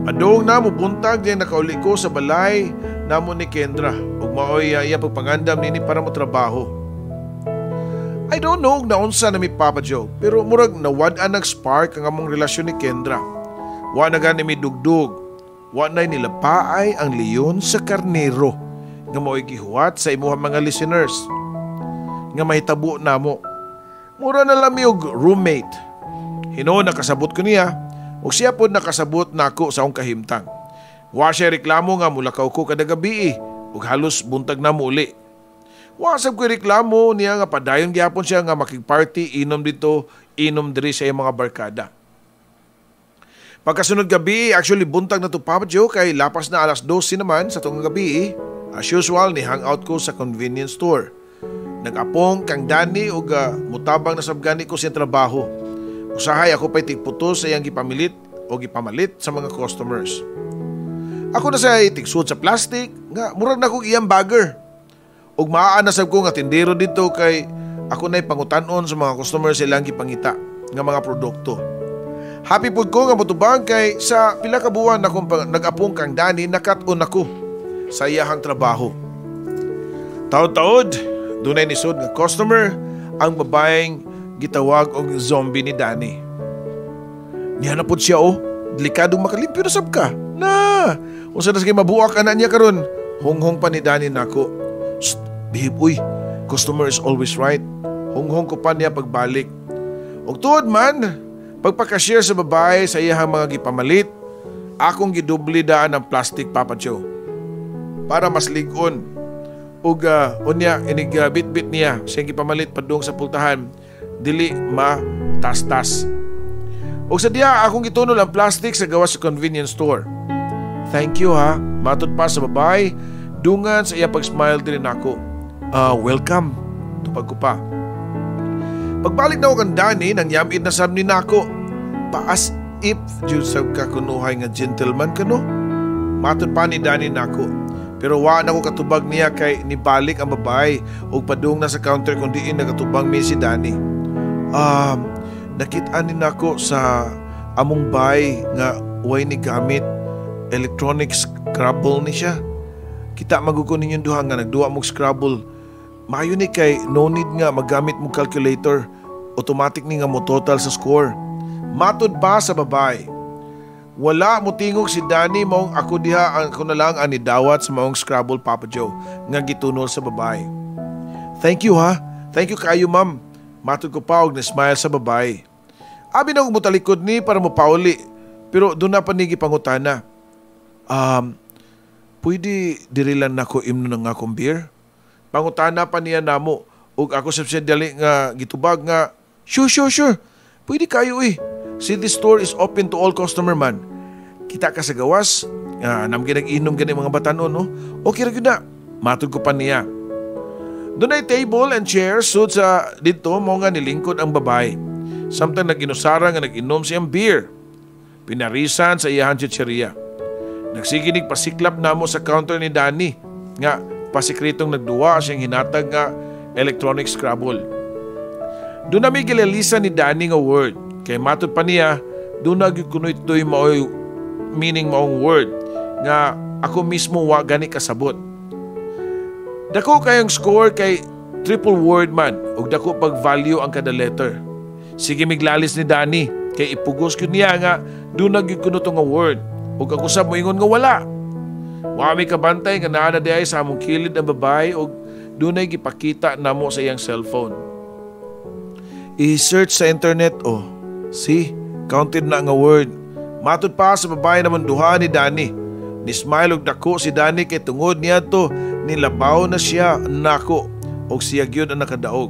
Padung na mubuntag din nakauli ko sa balay namo ni Kendra ug maoy iya pagpangandam nini para mo trabaho. I don't know naunsa na mi Papa Joe pero murag nawad-an nag-spark ang among relasyon ni Kendra. Wa na gani mi dugdug. Wa na nilapaay ang leon sa karnero nga maoy gihuwat sa imuhang mga listeners. Nga mahitabo namo. Mura na lang mi og roommate. Hino nakasabot ko niya. O siya po nakasabot nako sa akong kahimtang. Wa siya reklamo nga mulakaw ko kada gabi ug halos buntag na muli. Wa sab ko reklamo niya nga padayon gyapon siya nga makigparty inom dito, inom diri sa iyang mga barkada. Pagkasunod gabi, actually buntag na to Papa Joe kay lapas na alas 12 naman sa tong gabi. As usual ni hangout ko sa convenience store. Nag-apong kang Danny ug mutabang na sabgani ko sa trabaho. Usahay ako pa'y tigputos sa iyang gipamilit o gipamalit sa mga customers. Ako na sa tigsud sa plastic nga murag na kong iyang bagger. Ug maaanasab ko nga tindero dito kay ako na'y pangutanon sa mga customers sa ilang gipangita nga mga produkto. Happy pud ko nga motubang kay sa pila ka buwan akong nag-apong kang Danny nakat-on ako sa iyahang trabaho. Taod-taod, dunay nisod nga customer ang babaeng gitawag og zombie ni Danny. Niya na po siya delikadong makalimpyo na sab ka. Na, unsa na sige mabuak ana niya karon. Honghong pa ni Danny nako. Shh, behave uy. Customer is always right. Honghong ko pa niya pagbalik. Og tuod man, pagpaka-share sa babae sa iyang mga gipamalit, akong gidubli daan ng plastic Papa Joe. Para mas ligon. Og unya inig bit-bit niya siyang gipamalit padung sa pultahan. Dili ma-tas-tas. O sa diya akong gitunol ang plastic sa gawas sa convenience store. Thank you ha. Matod pa sa babae. Dungan sa iya pag-smile din ako. Welcome. Tupag ko pa. Pagbalik na ako kang Danny, nang yamid na sab ni nako. Paas if jud sa kakunuhay nga gentleman kano. Matod pa ni Danny nako. Pero wa na ko katubag niya kay nibalik ang babae o padung na sa counter kundi nagatubang mi si Danny. Nakita ni nako sa among bay nga way ni gamit electronic Scrabble ni siya. Kita maguko ninyong duha nga nagduwa mong Scrabble. Maayo ni kay no need nga magamit mong calculator. Automatic ni nga mo total sa score. Matod pa sa babay. Wala mo tingog si Danny maong ako diha ako na lang ani dawat sa maong Scrabble Papa Joe nga gitunol sa babay. Thank you ha. Thank you kayo ma'am. Matod ko pa og na-smile sa babay. Abi na kong mutalikod ni para mo pauli. Pero doon na panigi pangutana. Pwede dirilan na ko imno ng akong beer? Pangutana pa niya namo. Og ako sa dali nga gitubag nga, sure. Pwede kayo See, this store is open to all customer man. Kita ka sa gawas. Namgi nag-inom gani mga batanon, no? Okay ra gyud na. Matod ko pa niya. Doon ay table and chairs sud sa dito mo nga nilingkod ang babae. Samtang nag-inusara nga nag-inom siyang beer. Pinarisan sa iyahang chicheria. Nagsiginig pasiklap namo sa counter ni Danny nga pasikritong nagduwa siyang hinatag nga electronic Scrabble. Doon na may gilalisa ni Danny nga word. Kay matod pa niya, doon na kuno ito'y maoy meaning maong word nga ako mismo wa gani kasabot. Dako kayong score kay triple word man ug dako pag value ang kada letter. Sige miglalis ni Danny Kay ipugos ko niya nga doon nagyud kuno to nga word. Ug ako sab moingon nga wala. Wa mi kabantay nga naa na diay sa among kilid ang babae ug dunay gipakita namo sa iyang cellphone. I-search sa internet see, counted na nga word. Matud pa sa babae naman duha ni Danny. Ni smile og dako si Danny kay tungod niya to nilabaw na siya nako og siya gyud ang nakadaog.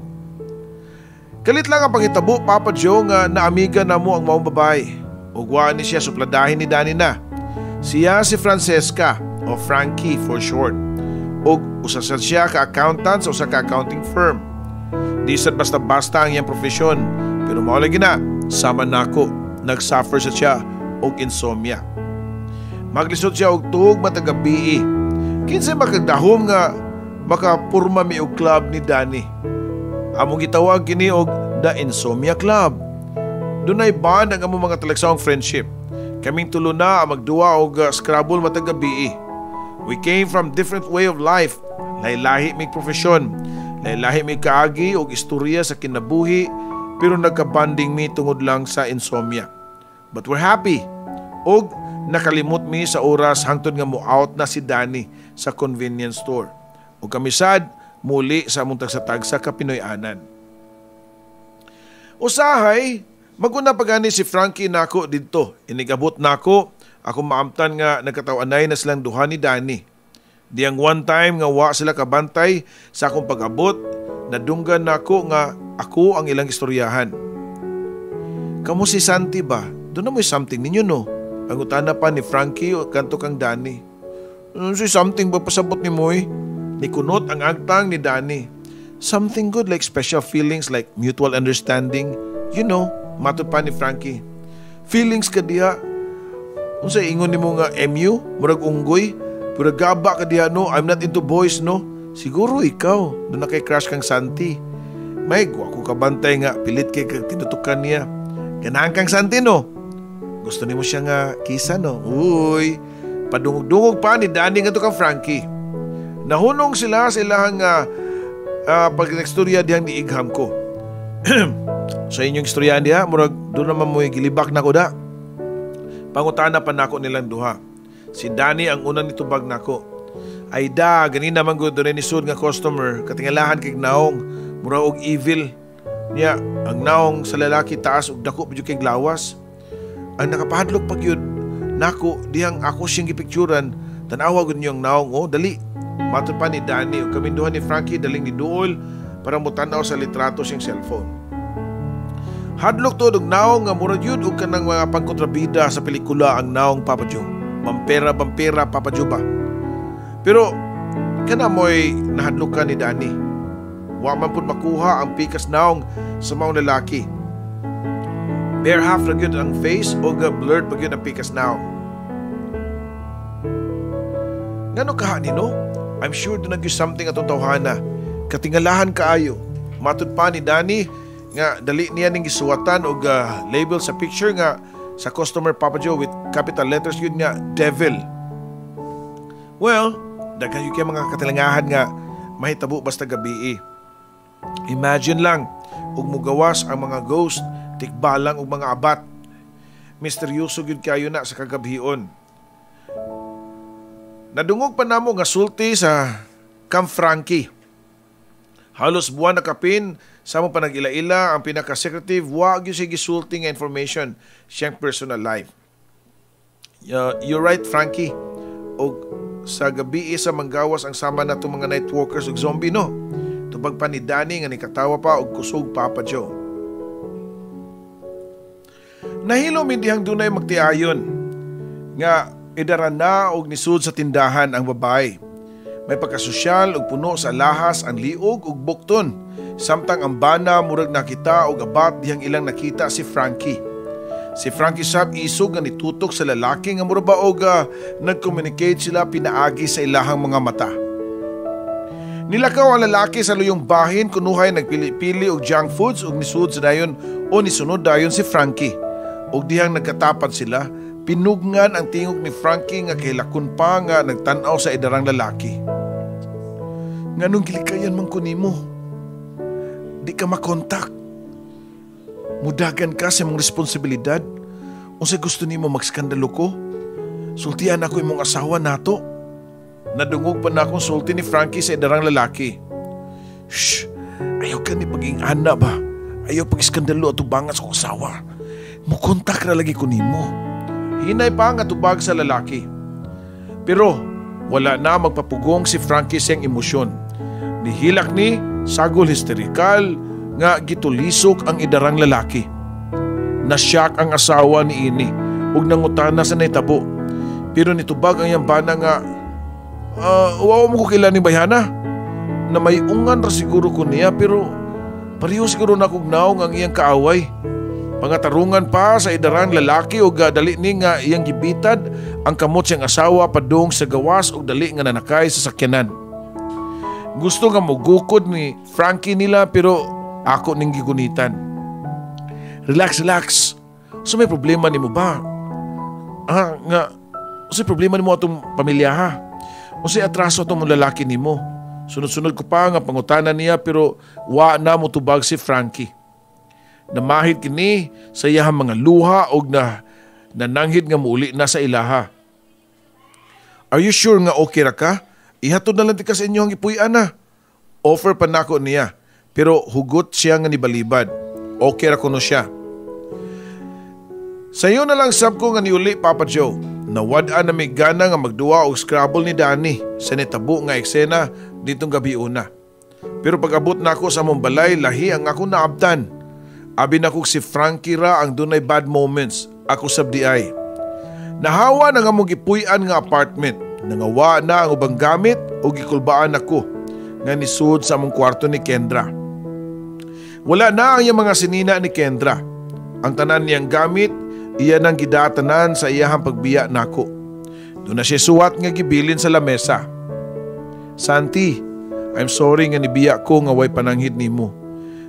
Kalit lang ang pangitabo Papa Joe nga naamiga na mo ang maong babae. Ug wa ni siya supladahin ni Danny na. Siya si Francesca o Frankie for short. Ug usa siya ka accountant sa usa ka accounting firm. Di sad basta-basta ang iyang profesyon, pero mao lagi na sama nako nagsuffer siya og insomnia. Maglisod siya og tuog matag gabi. Kinsa makagdahom nga makapurma mi og club ni Danny. Among gitawag kini og The Insomnia Club. Dunay band ang among mga talagsawang friendship. Kaming tulo na ang magduwa og Scrabble matag gabi. We came from different way of life. Lahi-lahi mig profesyon, lahi-lahi mig kaagi og istorya sa kinabuhi, pero nagka-bonding mi tungod lang sa insomnia. But we're happy. Og nakalimot mi sa oras hangtod nga mo-out na si Danny sa convenience store. Og kami sad muli sa among tagsa-tagsa ka Pinoy-anan. Usahay, maguna pagani si Frankie nako didto. Inigabot nako, ako maamtan nga nagkatawanay na silang duha ni Danny. Diyang one time nga wa sila kabantay sa akong pag-abot, nadunggan nako nga ako ang ilang istoryahan. Kamu si Santi ba? Doon na mo'y something ninyo no? Ang utana pa ni Frankie o kanto kang Danny. Si something ba pasabot ni mo'y? Nikunot ang agtang ni Danny. Something good like special feelings like mutual understanding. You know, matod pa ni Frankie. Feelings ka diha. Kung sa ingon ni mo nga MU, murag unggoy, pero gaba ka diha no, I'm not into boys no. Siguro ikaw, doon na kay crush kang Santi. May ako kabantay nga, pilit kay tinutukan niya. Ganahan kang Santi no. Gusto ni mo siya nga kisa no. Uy, padungog-dungog pa ni Danny nga to kang Frankie. Nahunong sila sa ilang pag-ekstorya diyang diigham ko. Sa inyong istorya diya, murag doon naman mo gilibak na ko da. Pangutana pa nako nilang duha. Si Danny ang unang nitubag nako. Ay da, ganin naman ko doon ni sud nga customer, katingalahan kay naong, murag og evil. Niya, ang naong sa lalaki taas og dako medyo kay glawas. Ang nakapahadlok pag yun, nako, diyang ako siyang gipicturan, tanawa gud niyo ang naong, dali. Matod pa ni Danny o kaminduhan ni Frankie daling ni Duol para mutanaw sa litrato siyang cellphone. Hadlok to og naong nga murag yun og kanang mga pangkontrabida sa pelikula ang naong Papa Joe. Bampera Papa Joe ba? Pero kana mo'y nahadlokan ni Danny. Wa man pud makuha ang pikas naong sa mga lalaki. Bare half na gyud ang face o blurred pa gyud ang pikas naong. Ngano kaha ni no? I'm sure doon nag-use something atong tawhana. Katingalahan kaayo. Matud pa ni Danny nga dali niya ning gisuwatan og label sa picture nga sa customer Papa Joe with capital letters yun nga devil. Well, daghan yung mga katilangahan nga mahitabo basta gabi. Imagine lang ug mugawas ang mga ghost, tikbalang ug mga abat. Misteryoso gyud kayo na sa kagabhion. Nadungog pa namo nga sulti sa Camp Frankie. Halos buwan na kapin sa mong panag-ila-ila ang pinaka-secretive wag yung sige sulti nga information siyang personal life. You're right, Frankie. O sa gabi sa manggawas ang sama na itong mga night walkers ug zombie no. Tubag pa ni Danny nga nikatawa pa og kusog Papa Joe. Nahilom indihang dunay magtiayon nga idaran na og nisud sa tindahan ang babae. May pagkasosyal ug puno sa lahas ang liog ug bukton. Samtang ang bana murag nakita og abat dihang ilang nakita si Frankie. Si Frankie sab isog nga nitutok sa lalaki nga murag og nag-communicate sila pinaagi sa ilahang mga mata. Nilakaw ang lalaki sa luyong bahin kunuhay nagpili-pili og junk foods ug nisud sa dayon o nisunod dayon si Frankie. Og dihang nagkatapat sila, pinugnan ang tingog ni Frankie nga kahilakon pa nga nagtanaw sa idarang lalaki. Nganong gilikayan man ko nimo? Di ka makontak. Mudagan ka sa mong responsibilidad. Unsay gusto nimo magskandalo ko? Sultihan ako imong asawa nato. Nadungog pa na akong sulti ni Frankie sa idarang lalaki. Shh! Ayaw ka ni paging ana ba? Ayaw pag-iskandalo at tubangan sa kong asawa. Mukontak na lagi ko nimo. Hinay pa nga tubag sa lalaki. Pero wala na magpapugong si Frankie siyang emosyon. Nihilak ni sagol histerikal nga gitulisok ang idarang lalaki. Nasyak ang asawa ni ini ug nangutana sa naitabo. Pero nitubag ang iyang bana nga wawa mo ko kilala ni bayhana. Na may ungan ra siguro ko niya pero pareho siguro na kog naong ang iyang kaaway. Pangatarungan pa sa idarang lalaki o dali ni nga iyang gibitad ang kamot siyang asawa padung sa gawas o dali nga nanakay sa sakyanan. Gusto nga mogukod ni Frankie nila pero ako ning gigunitan. Relax. So may problema nimo ba? Unsay problema nimo atong pamilya ha? Unsay atraso atong lalaki nimo? Sunod-sunod ko pa nga pangutanan niya pero wa na mo tubag si Frankie. Namahid kini sa iyahang mga luha og nananghid nga muuli na sa ilaha. Are you sure nga okay ra ka? Ihatod na lang ti ka sa inyo ang ipuy-an na. Offer pa nako niya pero hugot siya nga nibalibad. Okay ra kuno siya. Sayo na lang sab ko nga niuli Papa Joe. Nawad-an na may gana nga magduwa og Scrabble ni Danny sa nitabo nga eksena ditong gabi una. Pero pag-abot nako sa mong balay, lahi ang ako naabtan. Abi nako si Frankie ra ang dunay bad moments, ako sabdi ay. Nahawa na nga mong gipuy-an nga apartment. Nangawa na ang ubang gamit o gikulbaan ako nga nisud sa among kwarto ni Kendra. Wala na ang iyang mga sinina ni Kendra. Ang tanan niyang gamit, iya nang gidatanan sa iyahang pagbiya nako. Doon na siya suwat nga gibilin sa lamesa. Santi, I'm sorry nga nibiya ko nga way pananghid nimo.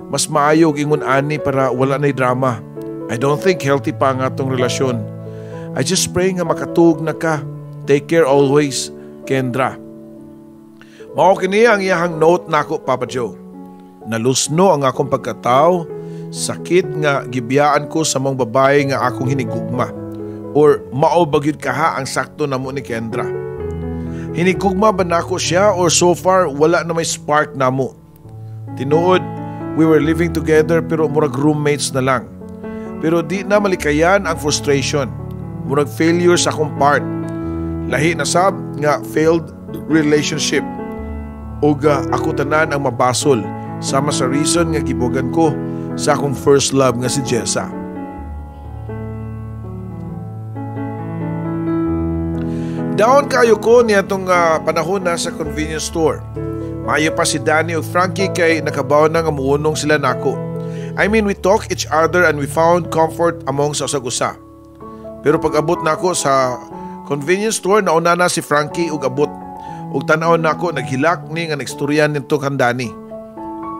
Mas maayo og ingon ani para wala nay drama. I don't think healthy pa nga tong relasyon. I just pray nga makatug na ka. Take care always, Kendra. Mao kini ang iyahang note nako Papa Joe. Nalusno ang akong pagkatao, sakit nga gibiyaan ko sa mong babae nga akong hinigugma. Or mao ba gyud kaha ang sakto namo ni Kendra. Hinigugma ba nako siya or so far wala na may spark namo. Tinuod, we were living together pero murag roommates na lang. Pero di na malikayan ang frustration. Murag failure sa akong part. Lahi na sab nga failed relationship. Oga ako tanan ang mabasol sama sa reason nga gibugan ko sa akong first love nga si Jessa. Daon kayo ko niya itong panahon na sa convenience store. Maayo pa si Danny o Frankie kay nakabaw na nga muunong sila nako. I mean we talk each other and we found comfort among sa usag-usa. Pero pag abot nako sa convenience store nauna na si Frankie ug abot. Ug tan-aw nako naghilak ni nga nagstoryan nito kan Danny.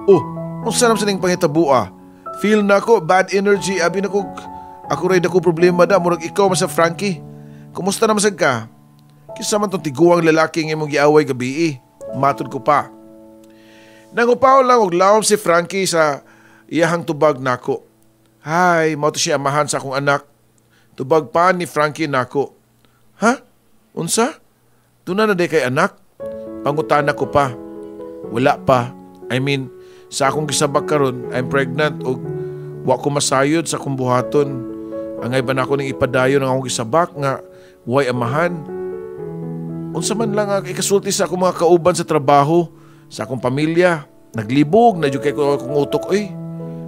Oh, unsa nam sa ning panghitabua? Feel nako bad energy abi nako ako ray dako problema da murag ikaw man sa Frankie. Kumusta naman sad ka? Kinsa man tong tiguang lalaki nga imong giaway gabi Matud ko pa. Nangupaw lang og lawom si Frankie sa iyahang tubag nako. Hay, mao to siya amahan sa akong anak. Tubag pa ni Frankie nako. Ha? Unsa? Tuna na day kay anak? Pangutana ko pa. Wala pa. I mean, sa akong gisabak karon, I'm pregnant og wa ko masayod sa akong buhaton. Angay ba na ako ning ipadayon ang akong gisabak nga way amahan? Unsa man lang ikasulti sa akong mga kauban sa trabaho, sa akong pamilya, naglibog na jud kay ko akong utok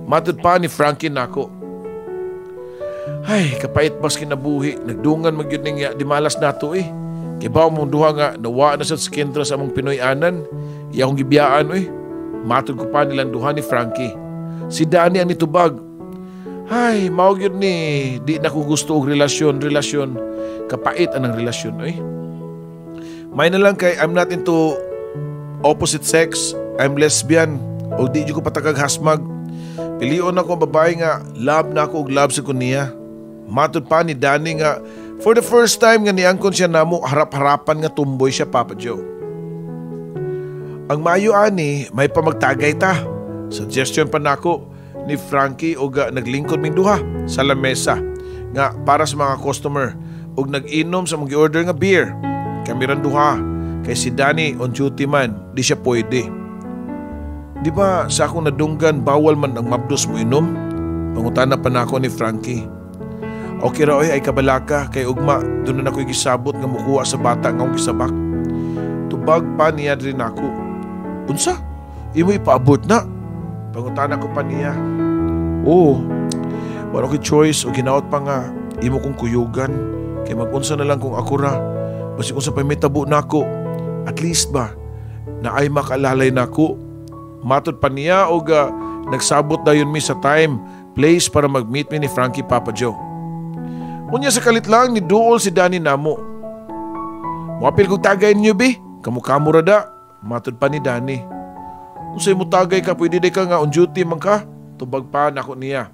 Matud pa ni Frankie nako. Ay, kapait bas kinabuhi, nagdungan magyud ning di malas nato Kay ba mong duha nga nawa na sa Kendra sa among Pinoy-anan, iya akong gibiyaan Matud ko pa nilang duha ni Frankie. Si Danny ang nitubag. Ay, mao gyud ni di na ko gusto og relasyon. Kapait anang relasyon May na lang kay I'm not into opposite sex, I'm lesbian o di ko patagag hasmag. Pilion ako ang babae nga love na ako og love sa kuniya. Matud pa ni Danny nga for the first time nga niangkon siya namo harap-harapan nga tumboy siya Papa Joe. Ang mayo ani may pamagtagay ta. Suggestion pa nako ni Frankie og naglingkod ming duha sa lamesa nga para sa mga customer og nag-inom sa mga order nga beer. Kami ran duha kay si Danny on duty man, di siya pwede. Di ba sa akong nadunggan bawal man ang mabdos mo inom? Pangutana pa na ako ni Frankie. Okay ra oy ay kabalaka kay ugma doon na ako gisabot nga mukuha sa bata nga akong gisabak. Tubag pa niya rin ako. Unsa? Imo ipaabot na? Pangutana ko pa niya. Oo. Wala ko choice o ginaot pa nga imo kong kuyugan kay magunsa na lang kung ako ra. Basi kung sa pamitabo na ako. At least ba na ay makalalay na ako. Matod pa niya o nagsabot dayon mi sa time, place para mag-meet mi ni Frankie Papa Joe. Unya sa kalit lang ni duol si Danny namo. Muapil kong tagay niyo bi, kamukha ra da. Matod pa ni Danny. Unsay mo tagay ka, pwede di ka nga on duty man ka. Tubag pa nako niya.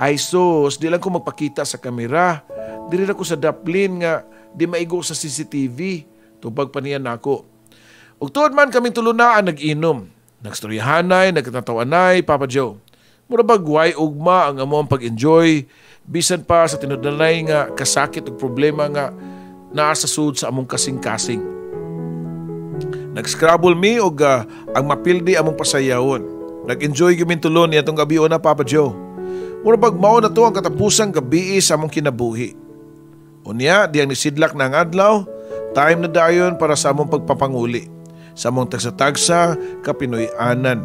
Ay sus, di lang ko magpakita sa kamera. Dili ako sa daplin nga di maigo sa CCTV. Tubag pa niya nako. Ug tuod man kaming tulunaan nag-inom. Nagstoryahanay, nagkatatawanay, Papa Joe. Mura ba guway ugma ang among pag-enjoy bisan pa sa tinudalay nga kasakit ug problema nga naa sa sud sa among kasing-kasing. Nag-scrabble mi og ang mapildi among pasayawon. Nag-enjoy gyud tulon niya tong gabi na Papa Joe. Mura bag mao na to ang katapusang gabi sa among kinabuhi. Unya diyang nisidlak na ang adlaw, time na dayon para sa among pagpapanguli sa among tagsa-tagsa kapinoy-anan.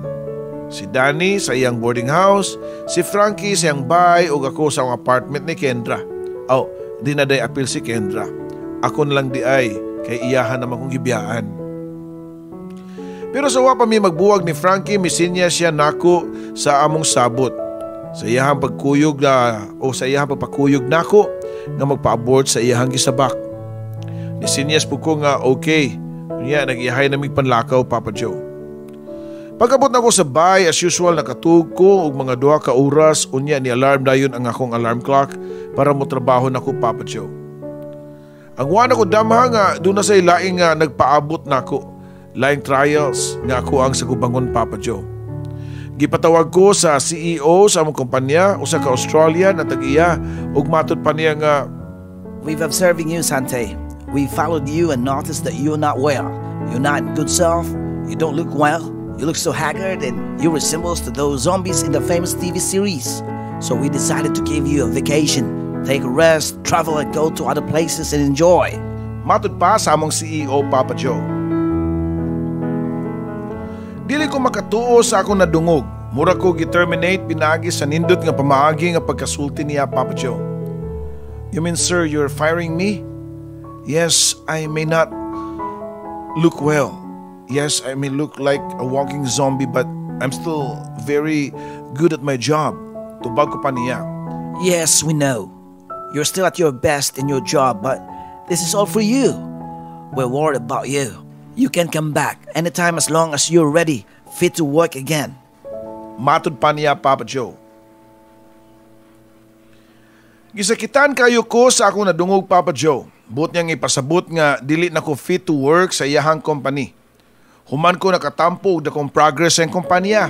Si Danny sa iyang boarding house, si Frankie sa iyang bahay ug ako sa akong apartment ni Kendra. Di na day apil si Kendra. Ako na lang di ay kay iyahan naman kong gibiyaan. Pero sa wa pa mi magbuwag ni Frankie, misinya siya nako sa among sabot. Sa iyahang pagkuyog sa iyahang pagpakuyog nako nga magpa-abort sa iyahang gisabak. Nisinyas po ko nga okay. Unya nag-iyahay na mig panlakaw Papa Joe. Pagkabot na ko sa bahay, as usual nakatug ko og mga 2 ka oras, unya ni alarm dayon ang akong alarm clock para mo trabaho nako Papa Joe. Ang wa nako damha nga doon na sa ilaing nga nagpaabot nako. Laing trials nga ako ang sagubangon Papa Joe. Gipatawag ko sa CEO sa among kumpanya, usa ka Australian at tag-iya ug matod pa niya nga, "We've observing you, Sante. We followed you and noticed that you're not well. You're not in good self. You don't look well. You look so haggard and you resemble to those zombies in the famous TV series. So we decided to give you a vacation. Take a rest, travel and go to other places and enjoy." matod pa sa among CEO Papa Joe. Dili ko makatuo sa akong nadungog. Mura ko gi-terminate pinagi sa nindot nga pamaagi nga pagkasulti niya Papa Joe. "You mean sir, you're firing me?" "Yes, I may not look well. Yes, I may look like a walking zombie but I'm still very good at my job." Tubag ko pa niya. "Yes, we know. You're still at your best in your job, but this is all for you. We're worried about you. You can come back anytime as long as you're ready, fit to work again." Matod pa niya Papa Joe. Gisakitan kayo ko sa akong nadungog Papa Joe. Buot niyang ipasabot nga dili na ko fit to work sa iyahang company. Human ko nakatampo og dakong progress sa kumpanya.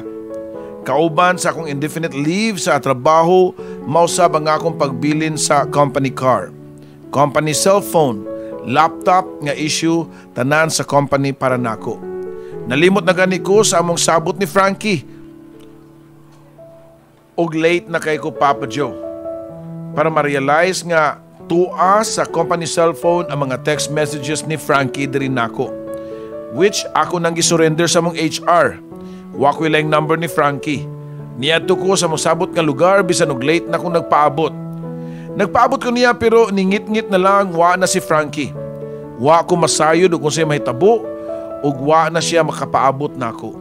Kauban sa akong indefinite leave sa trabaho, mausab ang akong pagbilin sa company car, company cellphone, laptop nga issue, tanan sa company para nako. Nalimot na gani ko sa among sabot ni Frankie. Og late na kay ko Papa Joe. Para ma-realize nga tua sa company cellphone ang mga text messages ni Frankie diri nako, which ako nang gisurrender sa mong HR. Wa ko lang number ni Frankie. Niadto ko sa mosabot nga lugar bisan og late na kung nagpaabot. Nagpaabot ko niya pero ningit-ngit na lang wa na si Frankie. Wa ko masayod og unsay mahitabo ug wa na siya makapaabot nako.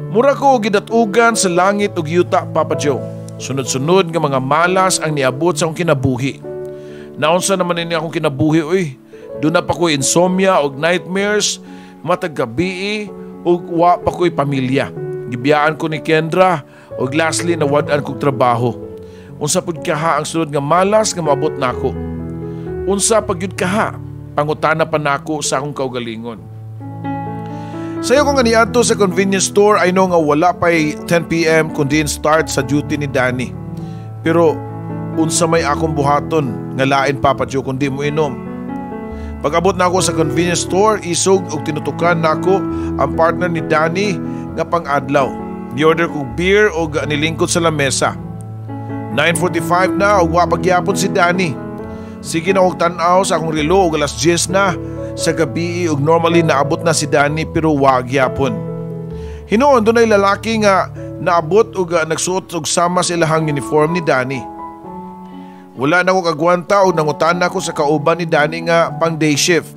Mura ko gidatugan sa langit ug yuta Papa Joe. Sunod-sunod nga mga malas ang niabot sa akong kinabuhi. Naunsa naman ini akong kinabuhi oy. Doon na pa ko'y insomnia og nightmares, matag gabi ug wa pa ko'y pamilya. Gibiyaan ko ni Kendra ug lastly nawad-an kog trabaho. Unsa pud kaha ang sunod nga malas nga maabot nako? Unsa pagyud kaha? Pangutana pa nako sa akong kaugalingon. Sayo ko nga niadto sa convenience store, I know nga wala pa'y 10 p.m. kundi start sa duty ni Danny. Pero unsa may akong buhaton nga lain Papa Joe kundi mo inom. Pag-abot na ako sa convenience store, isog og tinutukan nako ang partner ni Danny nga pang-adlaw. Ni-order kong beer o nilingkod sa lamesa. 9:45 na og wa pagyapon si Danny. Sige na og tan-aw sa akong relo og alas 10 na sa gabi og normally naabot na si Danny pero wa gyapon. Hinuon dunay lalaki nga naabot og nagsuot og sama sa ilahang uniform ni Danny. Wala na ko kagwanta o nangutan na ko sa kauban ni Danny nga pang day shift.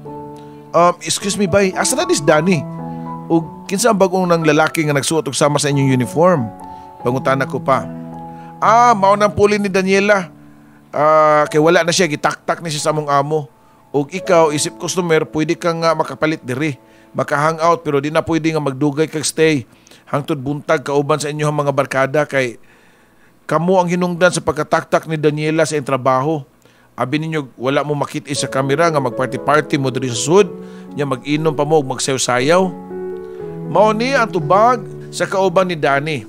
Excuse me bay, asa na dis Danny? O kinsa ang bagong nang lalaki nga nagsuot og sama sa inyong uniform? Pangutan na ko pa. Mao nang puli ni Daniela. Kay wala na siya, gitaktak ni siya sa among amo. O ikaw, isip customer, pwede kang makapalit diri. Maka-hangout pero di na pwede nga magdugay kag stay. Hangtod buntag kauban sa inyong mga barkada kay kamo ang hinungdan sa pagkataktak ni Daniela sa iyong trabaho. Abi ninyo wala mo makita sa kamera nga magparty-party mo diri sa sud, nya mag-inom pa mo ug magsayaw-sayaw. Mao ni ang tubag sa kauban ni Danny.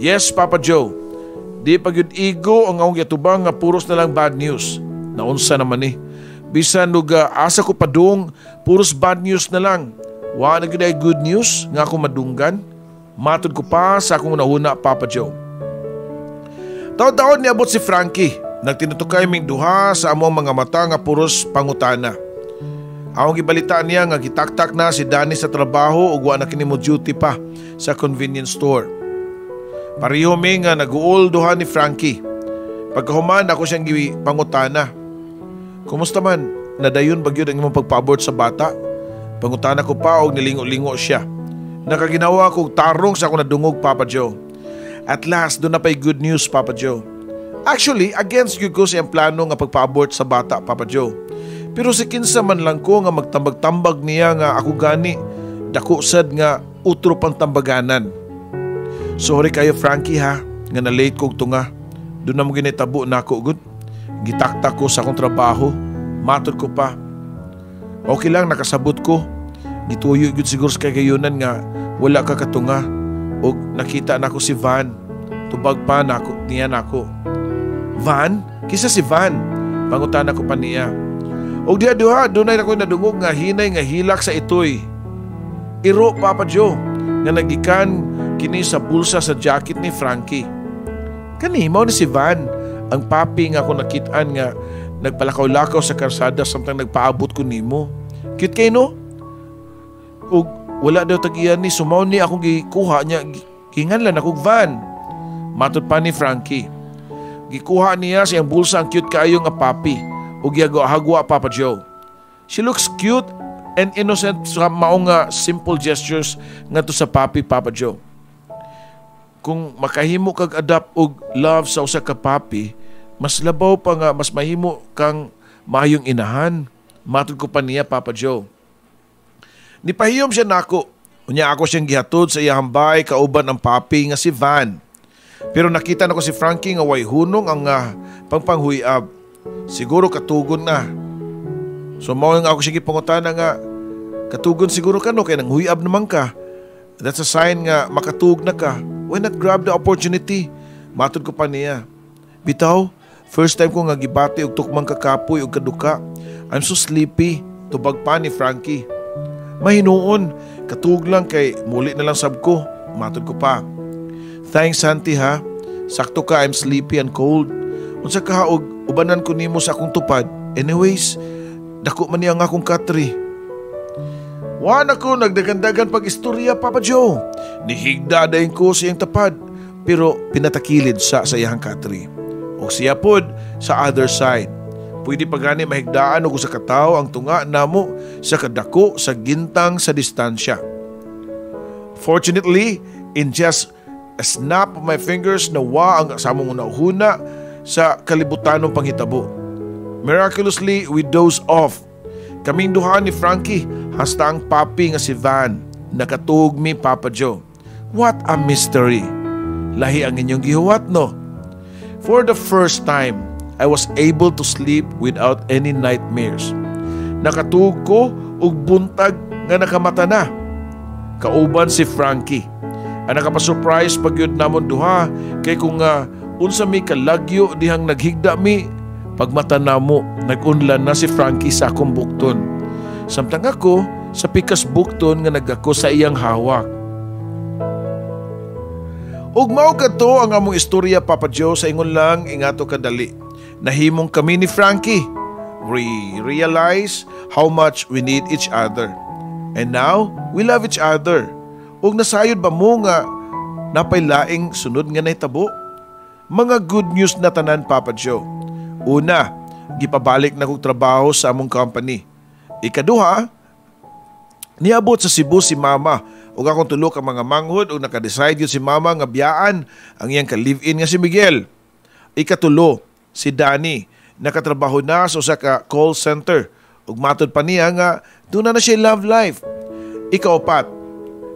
Yes, Papa Joe. Di pa gyud igo ang akong yatubang nga puros na lang bad news. Naunsa naman ni. Bisan nuga asa ko padung, puros bad news na lang. Wa na gyud ay good news nga ako madunggan. Matod ko pa sa akong nahuna Papa Joe. Taon-taon niabot si Frankie. Nagtinutukay ming duha sa among mga mata nga puros pangutana. Akong gibalitaan niya nga gitaktak na si Danny sa trabaho ug wa na kini mo duty pa sa convenience store. Pareho mi nga nag-uol duha ni Frankie. Pagkahuman ako siyang pangutana. Kumusta man? Nadayon ba gyud ang imong pagpa-abort sa bata? Pangutana ko pa og nilingo-lingo siya. Nakaginawa kog tarong sa akong nadungog Papa Joe. At last, doon na pa'y good news, Papa Joe. Actually, against yun ko siyang plano nga pagpa-abort sa bata, Papa Joe. Pero si kinsa man lang ko nga magtambag-tambag niya nga ako gani, dako sad nga utro pang tambaganan. Sorry kayo, Frankie ha, nga na-late kog tunga. Doon na mo ginitabo na ako, good. Gitaktak ko sa akong trabaho, matod ko pa. Okay lang, nakasabot ko. Gituyo yun siguro sa kagayunan nga wala ka katunga. O nakita na ko si Van. Tubag pa niya na ako. Van? Kisa si Van? Pangutan ako pa niya. O diha-duha, doon ay ako'y nadungog nga hinay nga hilak sa itoy. Iro, Papa Joe, nga nagikan kini sa bulsa sa jacket ni Frankie. Kani, mao ni si Van, ang papi nga ako nakitaan nga nagpalakaw-lakaw sa karsada samtang nagpaabot ko nimo. Cute kayo no? O wala daw tag-iyan ni sumaw ni akong gikuha niya, kinganlan akong Van. Matod pa ni Frankie. Gikuha niya siyang bulsa ang cute kaayo nga papi o gihagwa Papa Joe. She looks cute and innocent sa maong nga simple gestures nga to sa papi Papa Joe. Kung makahimo kag adapt og love sa usa ka papi, mas labaw pa nga mas mahimo kang maayong inahan. Matod ko pa niya Papa Joe. Nipahiyom siya nako. Unya ako siyang gihatod sa iyang bay kauban ang papi nga si Van. Pero nakita nako si Frankie nga way hunong ang pangpanghuyab. Siguro katugon na. So mao nga ako siya gipangutana nga katugon siguro ka no kay nang huyab naman ka. That's a sign nga makatug na ka. Why not grab the opportunity? Matod ko pa niya. Bitaw, first time ko nga gibati og tukmang kakapoy og kaduka. I'm so sleepy. Tubag pa ni Frankie. Mahinuon, katug lang kay muli na lang sab ko. Matod ko pa. Thanks, Santi ha. Sakto ka, I'm sleepy and cold. Unsa ka og ubanan ko nimo sa akong tupad. Anyways, dako man niya ang akong katri. Wan ako nagdagandagan pag-istorya, Papa Joe. Nihigda dayon ko sa iyang tapad, pero pinatakilid sa iyang katri. O siya pod sa other side. Pwede pa gani mahigdaan o sa kataw ang tunga namo sa kadako sa gintang sa distansya. Fortunately, in just a snap of my fingers nawa ang samong unahuna sa kalibutanong panghitabo. Miraculously, we doze off. Kaming duha ni Frankie hasta ang papi nga si Van nakatug mi Papa Joe. What a mystery. Lahi ang inyong gihuwat no. For the first time, I was able to sleep without any nightmares. Nakatug ko og buntag nga nakamata na. kauban si Frankie. Ang nakapasurprise pag yun namon duha kay kung unsa mi kalagyo dihang naghigda mi, pagmata namo nagunlan na si Frankie sa akong bukton. Samtang ako sa pikas bukton nga nagako sa iyang hawak. Ug mao kadto ang among istorya, Papa Joe, sa ingon lang ingato kadali. Nahimong kami ni Frankie. We realize how much we need each other. And now, we love each other. Ug nasayod ba mo nga napay laing sunod nga nahitabo? Mga good news na tanan, Papa Joe. Una, gipabalik na kong trabaho sa among company. Ikaduha, niabot sa Cebu si Mama ug akong tulo ka mga manghod ug naka-decide yun si Mama nga biyaan ang iyang ka-live-in nga si Miguel. Ikatulo, si Danny nakatrabaho na sa usa ka call center ug matod pa niya nga doon na siya love life. Ikaapat,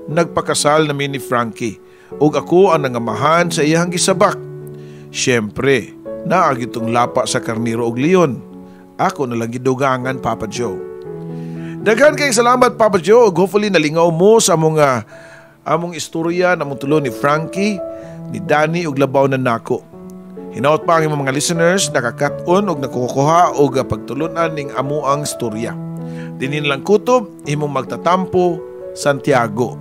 nagpakasal na ni Frankie ug ako ang nangamahan sa iyang gisabak. Siyempre, naagi itong lapa sa karniro ug leon. Ako na lang gidugangan, Papa Joe. Daghan kayong salamat, Papa Joe, ug hopefully nalingaw mo sa among istorya na mong tulo ni Frankie, ni Danny ug labaw na nako. Hinaot pa ang imong mga listeners nakakat-on ug nakukuha og pagtulunan ning amuang istorya. Dinin lang kutob imong magtatampo, Santiago.